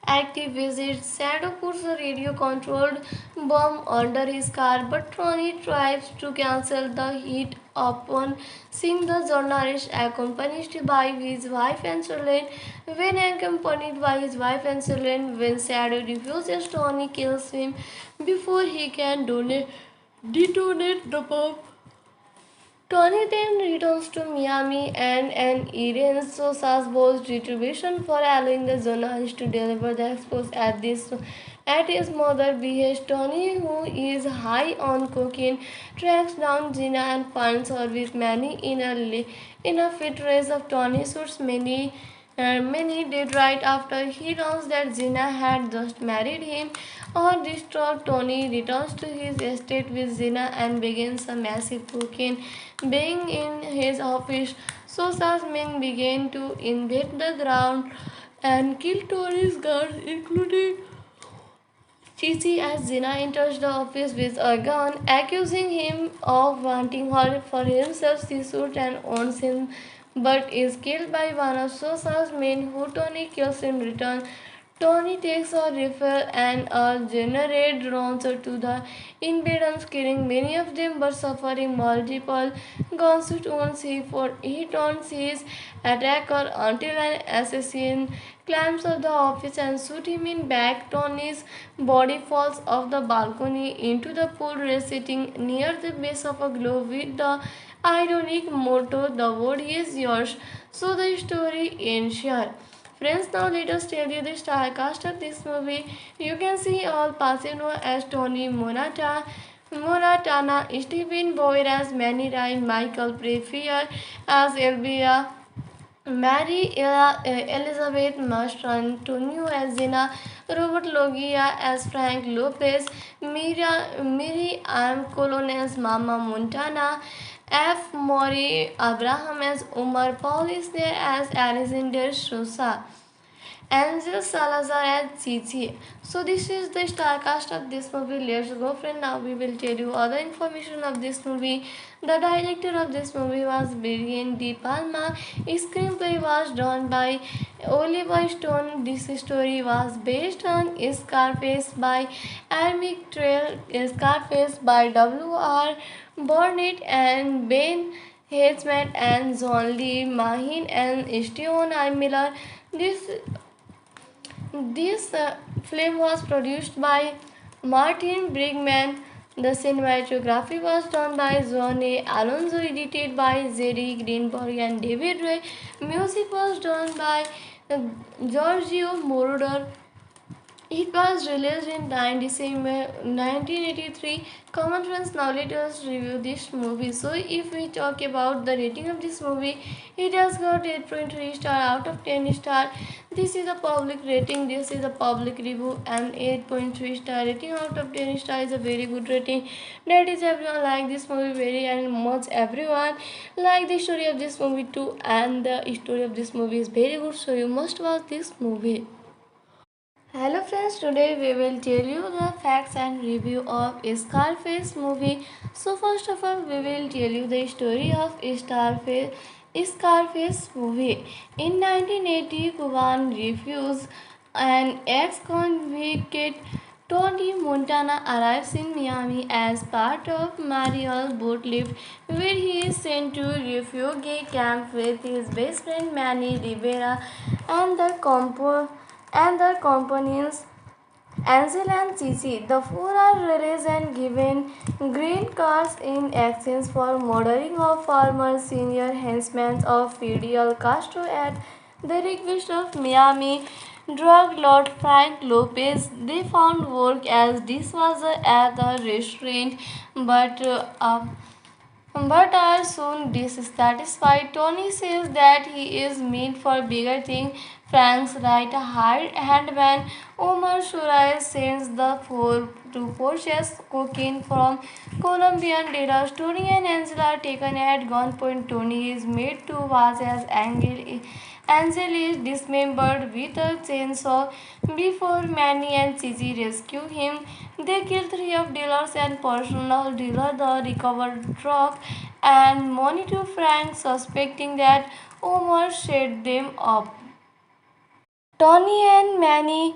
activist. Shadow puts a radio-controlled bomb under his car, but Tony tries to cancel the hit upon seeing the journalist accompanied by his wife and children. When Shadow refuses, Tony kills him before he can detonate the bomb. Tony then returns to Miami and Irene Sosa's boss retribution for allowing the journalist to deliver the expose at his mother behest. Tony, who is high on cocaine, tracks down Gina and finds her with Manny in a fit race of Tony shoots many did right after he learns that Gina had just married him. Distraught, Tony returns to his estate with Gina and begins a massive cocaine being in his office. Sosa's men begin to invade the ground and kill Tony's guards, including Chichi, as Zina enters the office with a gun, accusing him of wanting her for himself. She shoots and owns him, but is killed by one of Sosa's men, who Tony kills in return. Tony takes a rifle and a grenade launcher to the invaders, killing many of them but suffering multiple gunshot wounds. He taunts his attacker until an assassin climbs up the office and shoots him in back. Tony's body falls off the balcony into the pool, sitting near the base of a globe with the ironic motto, "The world is yours." So the story ends here. Friends, now let us tell you the star cast of this movie. You can see Al Pacino as Tony Montana, Stephen Boyer as Manny Ryan, Michael Pfeiffer as Elvira, Mary Elizabeth Mastrantonio as Zena, Robert Loggia as Frank Lopez, Miri M. Colon as Mama Montana, F. Maury Abraham as Omar, Paul is there as Alexander Sosa, Angel Salazar and Cici. So this is the star cast of this movie. Let's go, friend. Now we will tell you other information of this movie. The director of this movie was Brian De Palma. Screenplay was done by Oliver Stone. This story was based on Scarface by Amic Trail, Scarface by W.R. Burnett and Ben Hadsmet and John Lee Mahin and Steven I. Miller. This film was produced by Martin Brigman. The cinematography was done by John A. Alonso, edited by Jerry Greenberg and David Ray. Music was done by uh, Giorgio Moroder. It was released in 9 December 1983. Common friends, now let us review this movie. So, if we talk about the rating of this movie, it has got 8.3 star out of 10 star. This is a public rating, this is a public review, and 8.3 star rating out of 10 star is a very good rating. That is, everyone like this movie very and much. Everyone like the story of this movie too, and the story of this movie is very good. So, you must watch this movie. Hello friends, today we will tell you the facts and review of Scarface movie. So first of all, we will tell you the story of Scarface movie. In 1980, Cuban refused an ex-convict Tony Montana arrives in Miami as part of Mariel's boat lift, where he is sent to refugee camp with his best friend Manny Rivera and their companions Ansel and Cici. The four are released and given green cards in exchange for murdering of former senior henchmen of Fidel Castro at the request of Miami drug lord Frank Lopez. They found work as dishwasher at the restaurant, but are soon dissatisfied. Tony says that he is meant for bigger things. Frank's right hand man Omar Shuraim sends the four to purchase cocaine from Colombian dealers. Tony and Angela are taken at gunpoint. Tony is made to watch as Angel is dismembered with a chainsaw before Manny and Cici rescue him. They kill three of dealers and personal dealer the recovered drug and money to Frank, suspecting that Omar set them up. Tony and Manny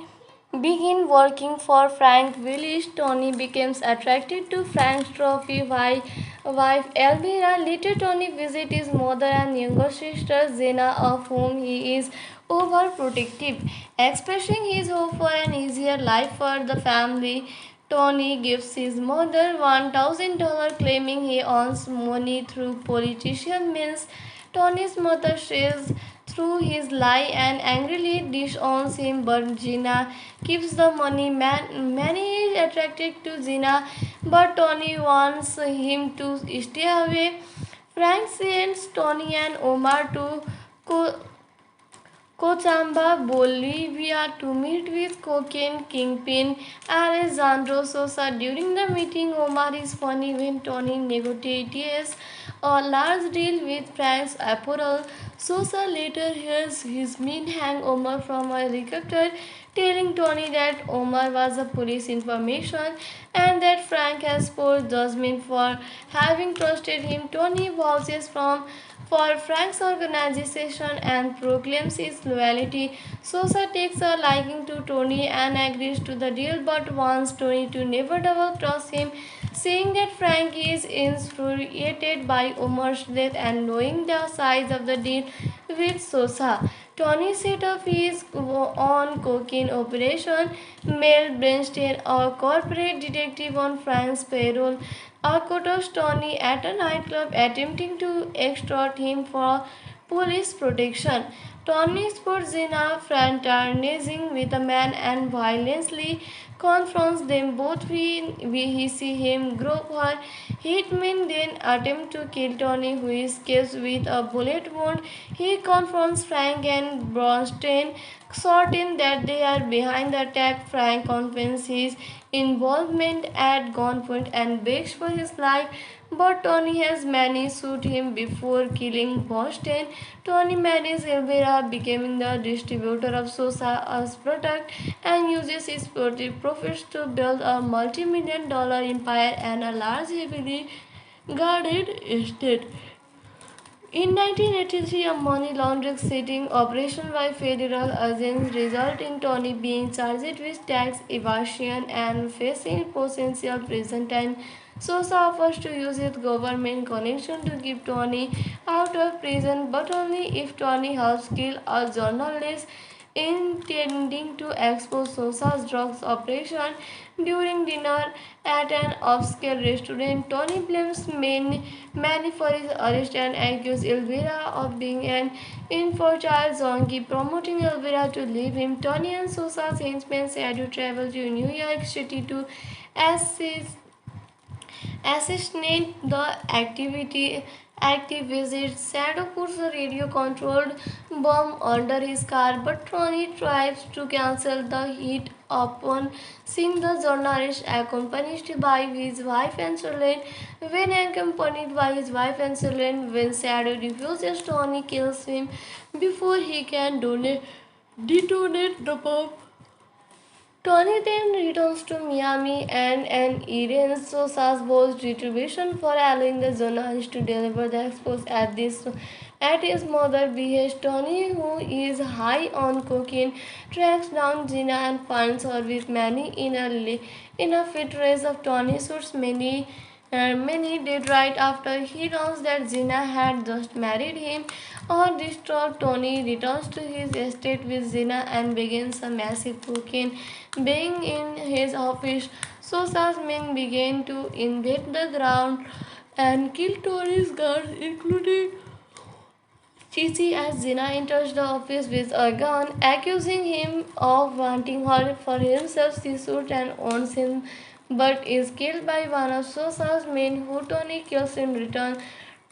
begin working for Frank Willis. Tony becomes attracted to Frank's trophy wife Elvira. Later, Tony visits his mother and younger sister Zena, of whom he is overprotective. Expressing his hope for an easier life for the family, Tony gives his mother $1,000, claiming he earns money through politician means. Tony's mother says through his lie and angrily disowns him, but Gina keeps the money. Manny is attracted to Gina, but Tony wants him to stay away. Frank sends Tony and Omar to Cochabamba, Bolivia to meet with cocaine kingpin Alejandro Sosa. During the meeting, Omar is funny when Tony negotiates a large deal with Frank's apparel. Sosa later hears his mean hang Omar from a helicopter, telling Tony that Omar was a police information and that Frank has poor judgment for having trusted him. Tony vouches for Frank's organization and proclaims his loyalty. Sosa takes a liking to Tony and agrees to the deal but wants Tony to never double cross him. Seeing that Frank is infuriated by Omar's death and knowing the size of the deal with Sosa, Tony set up his own cocaine operation. Mel Bernstein, a corporate detective on Frank's payroll, accosts Tony at a nightclub, attempting to extort him for police protection. Tony spots Zena fraternizing with a man and violently confronts them both. We see him grab her. Hitmen then attempt to kill Tony, who escapes with a bullet wound. He confronts Frank and Bronstein, certain that they are behind the attack. Frank confesses his involvement at gunpoint and begs for his life, but Tony has managed to shoot him before killing Boston. Tony marries Elvira, becoming the distributor of Sosa's product, and uses his profits to build a multi-million-dollar empire and a large, heavily guarded estate. In 1983, a money laundering sting operation by federal agents resulted in Tony being charged with tax evasion and facing potential prison time. Sosa offers to use his government connection to keep Tony out of prison, but only if Tony helps kill a journalist intending to expose Sosa's drugs operation. During dinner at an upscale restaurant, Tony blames Manny for his arrest and accuses Elvira of being an infertile zombie, promoting Elvira to leave him. Tony and Sosa's henchmen Shadow travel to New York City to assist assassinate the activist. Shadow puts a radio-controlled bomb under his car, but Tony tries to cancel the hit upon seeing the journalist accompanied by his wife and children. When Shadow refuses, Tony kills him before he can detonate the bomb. Tony then returns to Miami and arranges Sosa's boss retribution for allowing the journalist to deliver the expose at his mother's behest. Tony, who is high on cocaine, tracks down Gina and finds her with Manny in a fit race of Tony shoots Many did right after he learns that Gina had just married him. Distraught, Tony returns to his estate with Gina and begins a massive cocaine being in his office. Sosa's men begin to invade the ground and kill Tony's guards, including Chichi, as Zina enters the office with a gun, accusing him of wanting her for himself. She shoots and owns him, but is killed by one of Sosa's men, who Tony kills in return.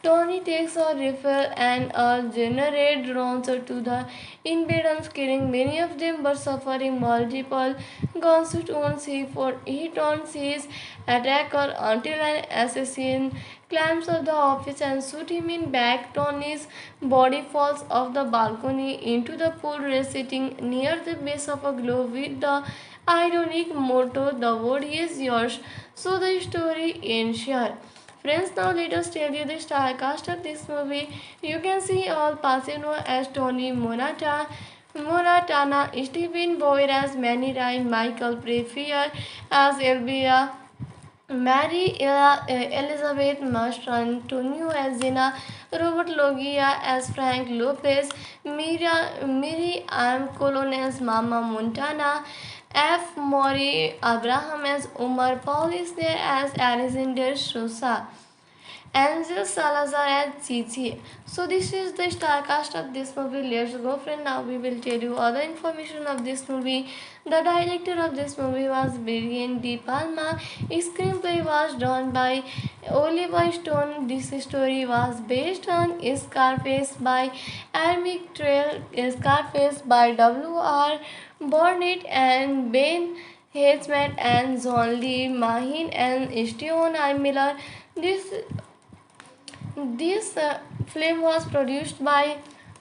Tony takes a rifle and a grenade launcher to the invaders, killing many of them but suffering multiple gunshot wounds. He taunts his attacker until an assassin climbs up the office and shoots him in back. Tony's body falls off the balcony into the pool, sitting near the base of a globe with the ironic motto, "The world is yours." So the story ends here. Friends, now let us tell you the star cast of this movie. You can see Al Pacino as Tony Montana, Stephen Boyer as Manny Ryan, Michael Pfeiffer as Elvira, Mary Elizabeth Mastrantonio as Zina, Robert Loggia as Frank Lopez, Miri M. Colon as Mama Montana, F. Maury Abraham as Umar, Paul is there as Alexander Sosa, Angel Salazar and Chichi. So this is the star cast of this movie. Let's go, friend. Now we will tell you other information of this movie. The director of this movie was Brian De Palma. Screenplay was done by Oliver Stone. This story was based on Scarface by Ermic Trail, Scarface by W.R. Burnett and Ben Hatzman and John Lee Mahin and Steven I. Miller. This film was produced by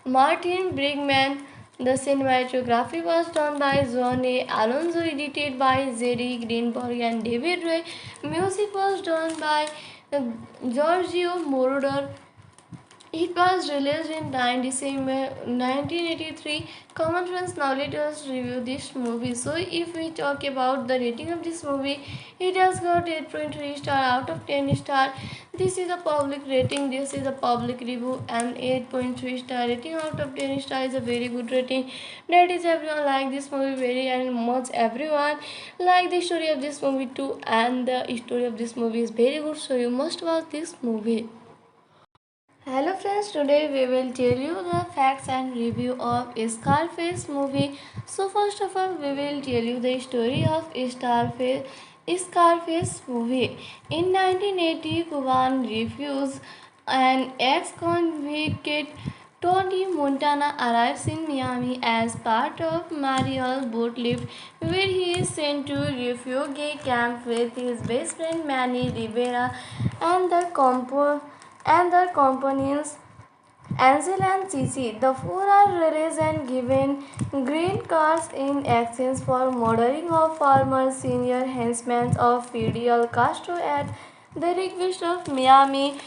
Martin Brigman. The cinematography was done by John A. Alonso, edited by Jerry Greenberg and David Ray. Music was done by Giorgio Moroder. It was released in 9 December 1983. Common friends, now let us review this movie. So, if we talk about the rating of this movie, it has got 8.3 star out of 10 star. This is a public rating, this is a public review, and 8.3 star rating out of 10 star is a very good rating. That is, everyone like this movie very and much. Everyone like the story of this movie too, and the story of this movie is very good. So, you must watch this movie. Hello friends, today we will tell you the facts and review of Scarface movie. So first of all, we will tell you the story of Scarface movie. In 1980, Cuban refused an ex-convict Tony Montana arrives in Miami as part of Mariel's boat lift, where he is sent to refugee camp with his best friend Manny Rivera and their companions Ansel and Cici. The four are released and given green cards in exchange for murdering of former senior henchmen of Fidel Castro at the request of Miami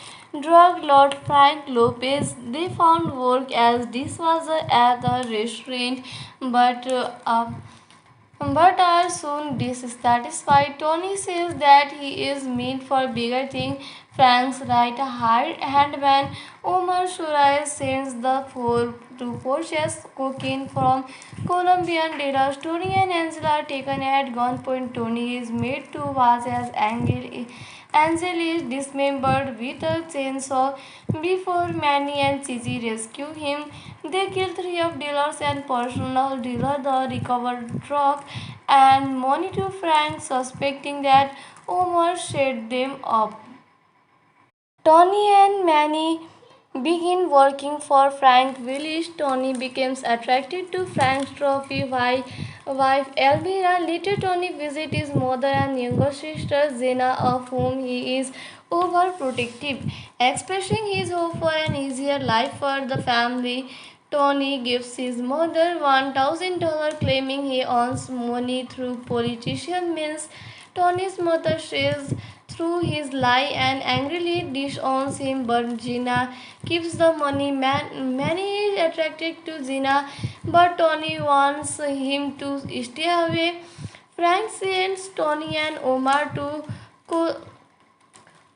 drug lord Frank Lopez. They found work as dishwasher at the restaurant, but are soon dissatisfied. Tony says that he is meant for bigger things. Frank's right hand man Omar Shuraim sends the four to purchase cocaine from Colombian dealers. Tony and Angela are taken at gunpoint. Tony is made to watch as Angel is dismembered with a chainsaw before Manny and Cici rescue him. They kill three of dealers and personal dealer the recovered drug and money to Frank, suspecting that Omar set them up. Tony and Manny begin working for Frank Willis. Tony becomes attracted to Frank's trophy wife Elvira. Later, Tony visits his mother and younger sister Zena, of whom he is overprotective. Expressing his hope for an easier life for the family, Tony gives his mother $1,000, claiming he earns money through politician means. Tony's mother says through his lie and angrily disowns him, but Gina keeps the money. Manny is attracted to Gina, but Tony wants him to stay away. Frank sends Tony and Omar to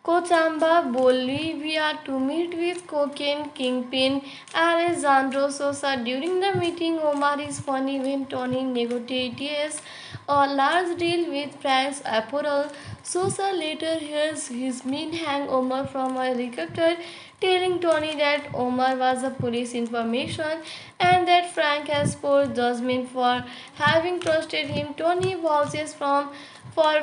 Cochabamba, Bolivia to meet with cocaine kingpin Alejandro Sosa. During the meeting, Omar is funny when Tony negotiates a large deal with Frank's apparel. Sosa later hears his men hang Omar from a helicopter, telling Tony that Omar was a police information and that Frank has poor judgment for having trusted him. Tony vouches for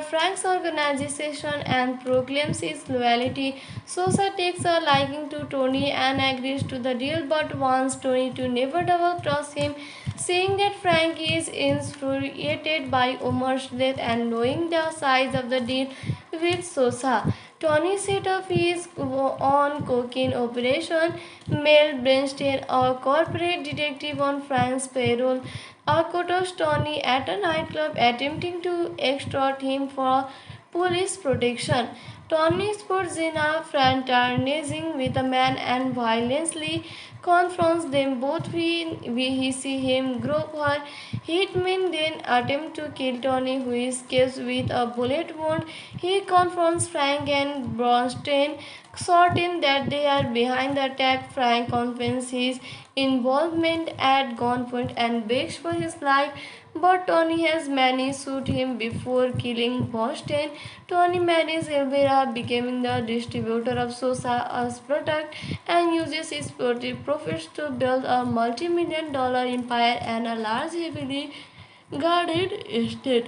Frank's organization and proclaims his loyalty. Sosa takes a liking to Tony and agrees to the deal but wants Tony to never double cross him. Seeing that Frank is infuriated by Omar's death and knowing the size of the deal with Sosa, Tony set up his own cocaine operation. Mel Bernstein, a corporate detective on Frank's payroll, accosts Tony at a nightclub, attempting to extort him for police protection. Tony spots Zena fraternizing with a man and violently confronts them both. We see him grab her. Hitmen then attempt to kill Tony, who escapes with a bullet wound. He confronts Frank and Bronstein, certain that they are behind the attack. Frank confesses his involvement at gunpoint and begs for his life, but Tony has Manny shoot him before killing Boston. Tony marries Elvira, becoming the distributor of Sosa's product, and uses his profits to build a multi-million-dollar empire and a large, heavily guarded estate.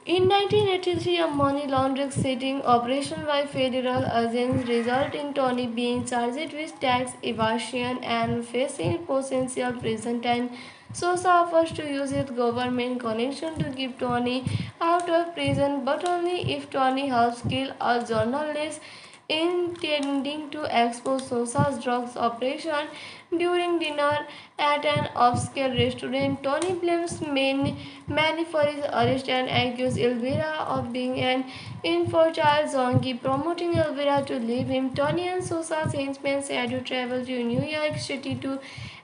In 1983, a money laundering sting operation by federal agents resulted in Tony being charged with tax evasion and facing potential prison time. Sosa offers to use his government connection to keep Tony out of prison, but only if Tony helps kill a journalist intending to expose Sosa's drugs operation. During dinner at an upscale restaurant, Tony blames Manny for his arrest and accuses Elvira of being an infertile junkie, promoting Elvira to leave him. Tony and Sosa's henchmen said to travel to New York City to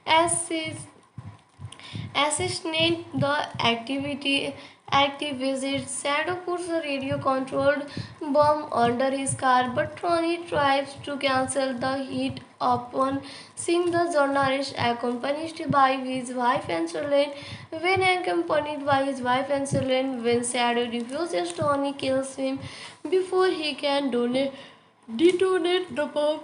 assist assassinate the activist. Shadow puts a radio-controlled bomb under his car, but Tony tries to cancel the hit upon seeing the journalist accompanied by his wife and children. When Shadow refuses, Tony kills him before he can detonate the bomb.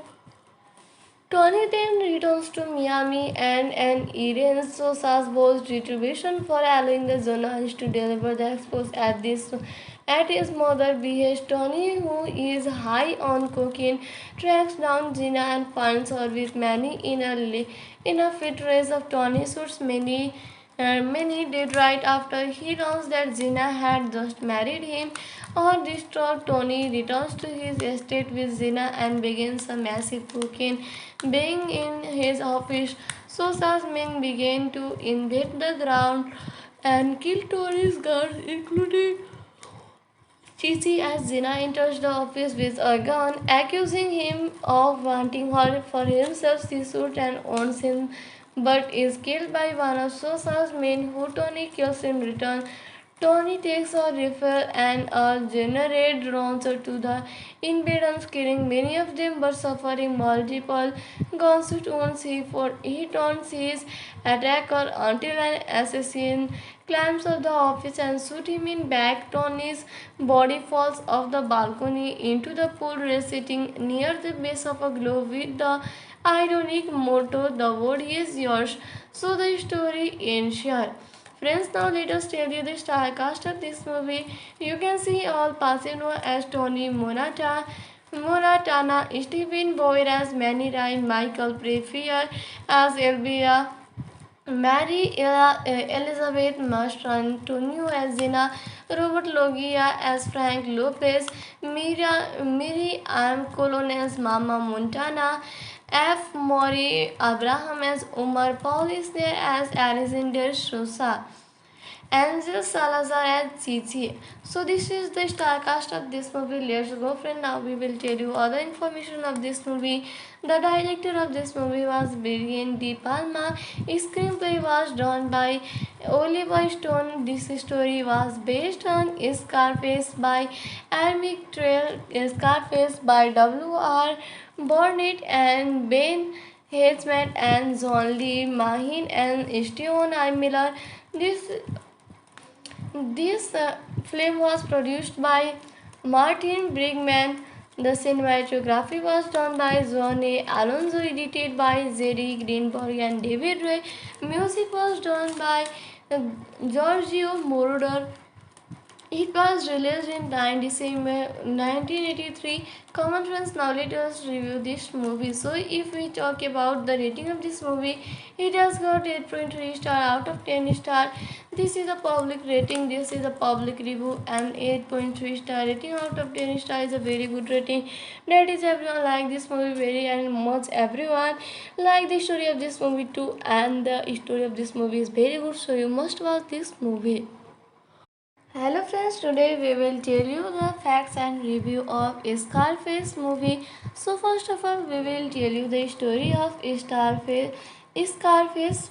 Tony then returns to Miami and Irene Sosa's boss retribution for allowing the journalist to deliver the expose at his mother behest. Tony, who is high on cocaine, tracks down Gina and finds her with Manny in a fit race of Tony shoots many did right after he learns that Gina had just married him. On distraught, Tony returns to his estate with Gina and begins a massive cocaine being in his office. Sosa's men begin to invade the ground and kill Tony's guards, including Chichi, as Zina enters the office with a gun, accusing him of wanting her for himself. She shoots and owns him, but is killed by one of Sosa's men, who Tony kills in return. Tony takes a rifle and a grenade launcher to the invaders, killing many of them but suffering multiple gunshot wounds. He taunts his attacker until an assassin climbs up the office and shoots him in back. Tony's body falls off the balcony into the pool, sitting near the base of a globe with the ironic motto, "The world is yours." So the story ends here. Friends, now let us tell you the star cast of this movie. You can see Al Pacino as Tony Montana, Stephen Boyer as Manny Ryan, Michael Pfeiffer as Elvira, Elizabeth Mastrantonio as Zina, Robert Loggia as Frank Lopez, Miri M. Colon as Mama Montana, F. Maury Abraham as Omar, Paul is there as Alexander Sosa, Angel Salazar as Chichi. So this is the star cast of this movie. Let's go, friend. Now we will tell you other information of this movie. The director of this movie was Brian De Palma. Screenplay was done by Oliver Stone. This story was based on Scarface by Amic Trail, Scarface by W.R. Burnett and Ben Hazeman and John Lee Mahin and Steven I. Miller. This film was produced by Martin Brigman. The cinematography was done by John A. Alonso, edited by Jerry Greenberg and David Ray. Music was done by Giorgio Moroder. It was released in 9 December 1983. Common friends, now let us review this movie. So, if we talk about the rating of this movie, it has got 8.3 star out of 10 star. This is a public rating, this is a public review, and 8.3 star rating out of 10 star is a very good rating. That is, everyone like this movie very and much. Everyone like the story of this movie too, and the story of this movie is very good. So, you must watch this movie. Hello friends, today we will tell you the facts and review of Scarface movie. So first of all, we will tell you the story of Scarface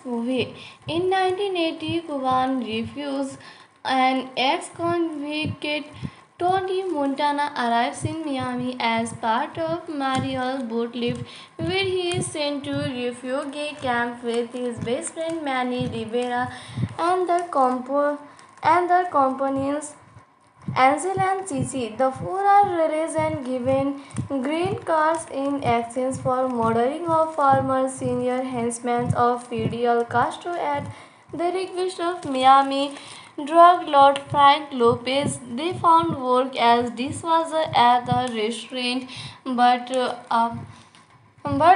movie. In 1980, Cuban refused an ex-convict Tony Montana arrives in Miami as part of Mariel's boat lift, where he is sent to refugee camp with his best friend Manny Rivera and their companions Ansel and Cici. The four are released and given green cards in exchange for murdering of former senior henchmen of Fidel Castro at the request of Miami drug lord Frank Lopez. They found work as dishwasher at the restaurant, but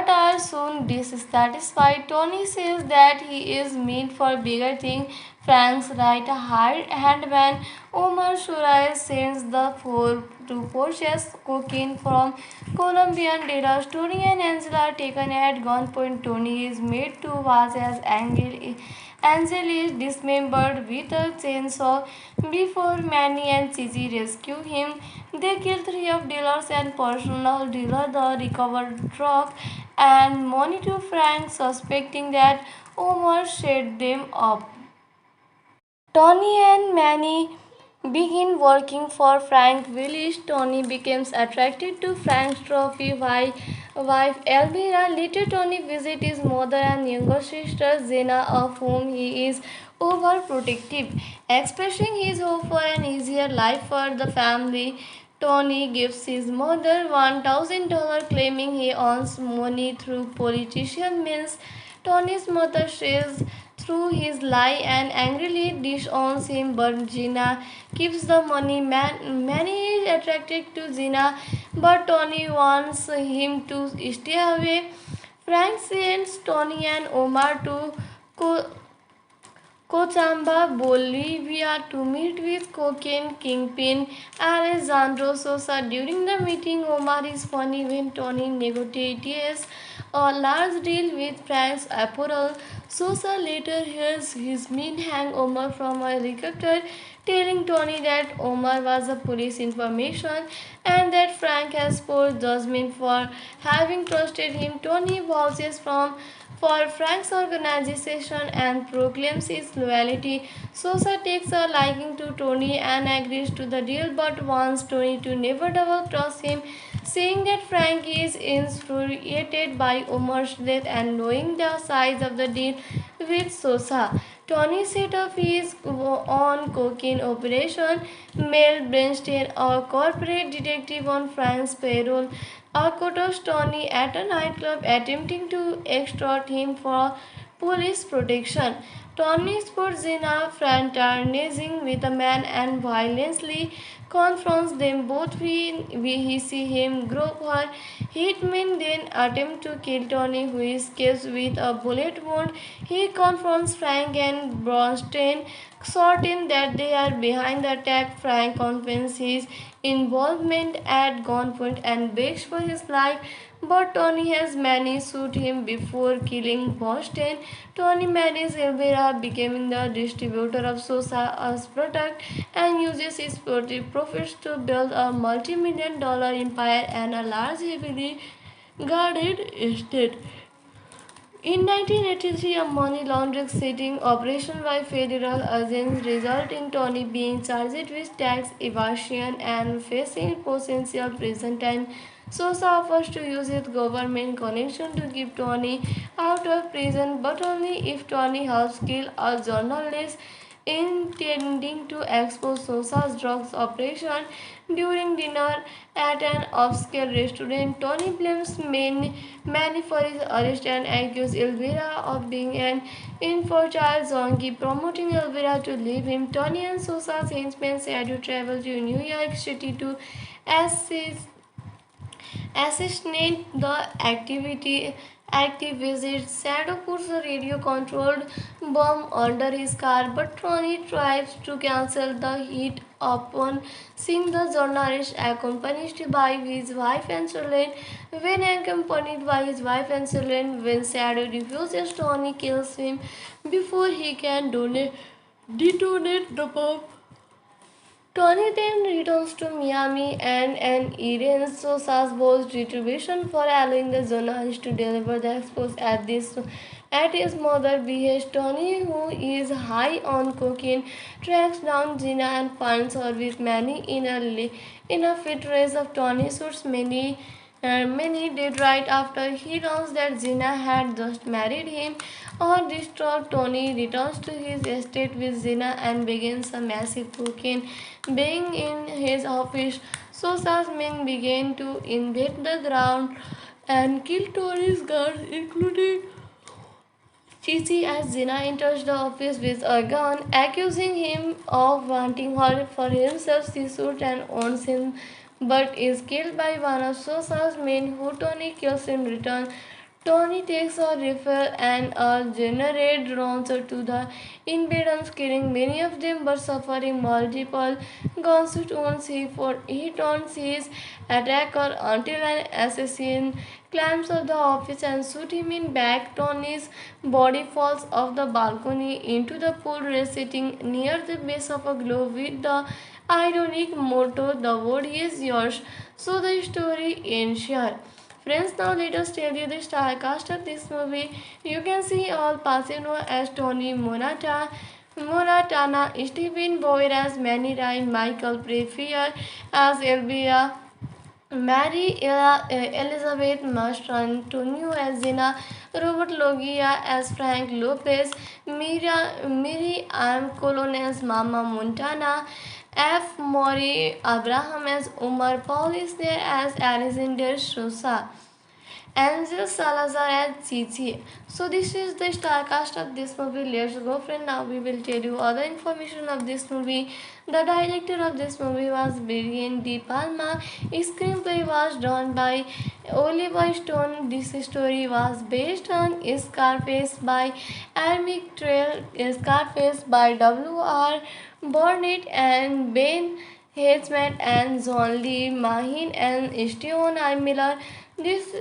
are soon dissatisfied. Tony says that he is meant for bigger things. Frank's right hand man Omar Suarez sends the four to purchase cocaine from Colombian dealers. Tony and Angela are taken at gunpoint. Tony is made to watch as Angel is dismembered with a chainsaw before Manny and Chichi rescue him. They kill three of dealers and personal dealer the recovered drug and money to Frank, suspecting that Omar set them up. Tony and Manny begin working for Frank Willis. Tony becomes attracted to Frank's trophy wife Elvira. Later, Tony visits his mother and younger sister Zena, of whom he is overprotective, expressing his hope for an easier life for the family. Tony gives his mother $1,000 claiming he earns money through politician means. Tony's mother says through his lie and angrily disowns him, but Gina keeps the money. Many is attracted to Gina, but Tony wants him to stay away. Frank sends Tony and Omar to Cochabamba, Bolivia to meet with cocaine kingpin Alejandro Sosa. During the meeting, Omar is funny when Tony negotiates a large deal with Frank's apparel. Sosa later hears his mean hang Omar from a helicopter, telling Tony that Omar was a police information and that Frank has poor judgment for having trusted him. Tony vouches for Frank's organization and proclaims his loyalty. Sosa takes a liking to Tony and agrees to the deal but wants Tony to never double cross him. Seeing that Frank is infuriated by Omar's death and knowing the size of the deal with Sosa, Tony set up his own cocaine operation. Mel Bernstein, a corporate detective on Frank's payroll, accosts Tony at a nightclub attempting to extort him for police protection. Tony spots Zina fraternizing with a man and violently confronts them both. We see him grab her hitmen, then attempt to kill Tony, who escapes with a bullet wound. He confronts Frank and Bronstein, certain that they are behind the attack. Frank confesses his involvement at gunpoint and begs for his life, but Tony has managed to shoot him before killing Boston. Tony marries Elvira, becoming the distributor of Sosa's product, and uses his profits to build a multi-million-dollar empire and a large, heavily guarded estate. In 1983, a money laundering sting operation by federal agents resulted in Tony being charged with tax evasion and facing potential prison time. Sosa offers to use his government connection to keep Tony out of prison, but only if Tony helps kill a journalist intending to expose Sosa's drugs operation. During dinner at an upscale restaurant, Tony blames Manny for his arrest and accuses Elvira of being an infertile zombie, promoting Elvira to leave him. Tony and Sosa's henchmen said to travel to New York City to assist assassinate the activist. Shadow puts a radio-controlled bomb under his car, but Tony tries to cancel the hit upon seeing the journalist accompanied by his wife and children. When Shadow refuses, Tony kills him before he can detonate the bomb. Tony then returns to Miami and arranges Sosa's boss retribution for allowing the journalist to deliver the expose at his mother's behest. Tony, who is high on cocaine, tracks down Gina and finds her with Manny in a fit race of Tony shoots many did right after he learns that Gina had just married him. On distraught, Tony returns to his estate with Gina and begins a massive cocaine being in his office. Sosa's men begin to invade the ground and kill Tony's guards, including Chichi, as Gina enters the office with a gun, accusing him of wanting her for himself. She shoots and owns him, but is killed by one of Sosa's men, who Tony kills in return. Tony takes a rifle and a grenade launcher to the invaders, killing many of them but suffering multiple gunshot wounds. He taunts his attacker until an assassin climbs up the office and shoots him in back. Tony's body falls off the balcony into the pool, sitting near the base of a globe with the ironic motto, "The world is yours." So the story ends here. Friends, now let us tell you the star cast of this movie. You can see Al Pacino as Tony Montana, Stephen Boyer as Manny Ryan, Michael Pfeiffer as Elvira, Elizabeth Mastrantonio as Zena, Robert Loggia as Frank Lopez, Miri M. Colon as Mama Montana, F. Maury Abraham as Umar, Paul is there as Alexander Sosa. Angel Salazar and Cici. So this is the star cast of this movie. Let's go, friend. Now we will tell you other information of this movie. The director of this movie was Brian De Palma. Screenplay was done by Oliver Stone. This story was based on Scarface by Ermic Trail, Scarface by W.R. Burnett and Ben Hazmat and John Lee Mahin and Steven I. Miller. This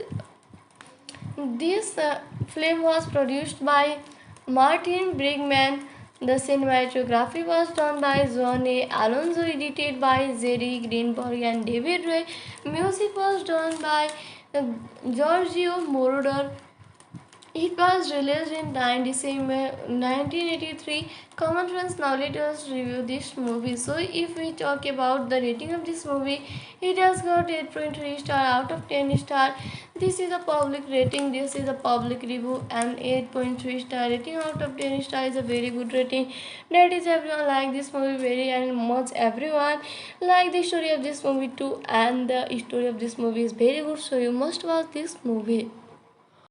film was produced by Martin Brigman. The cinematography was done by John A. Alonso, edited by Jerry Greenberg and David Ray. Music was done by uh, Giorgio Moroder. It was released in 9 December 1983. Common friends, now let us review this movie. So, if we talk about the rating of this movie, it has got 8.3 star out of 10 star. This is a public rating, this is a public review, and 8.3 star rating out of 10 star is a very good rating. That is, everyone like this movie very and much. Everyone like the story of this movie too, and the story of this movie is very good. So, you must watch this movie.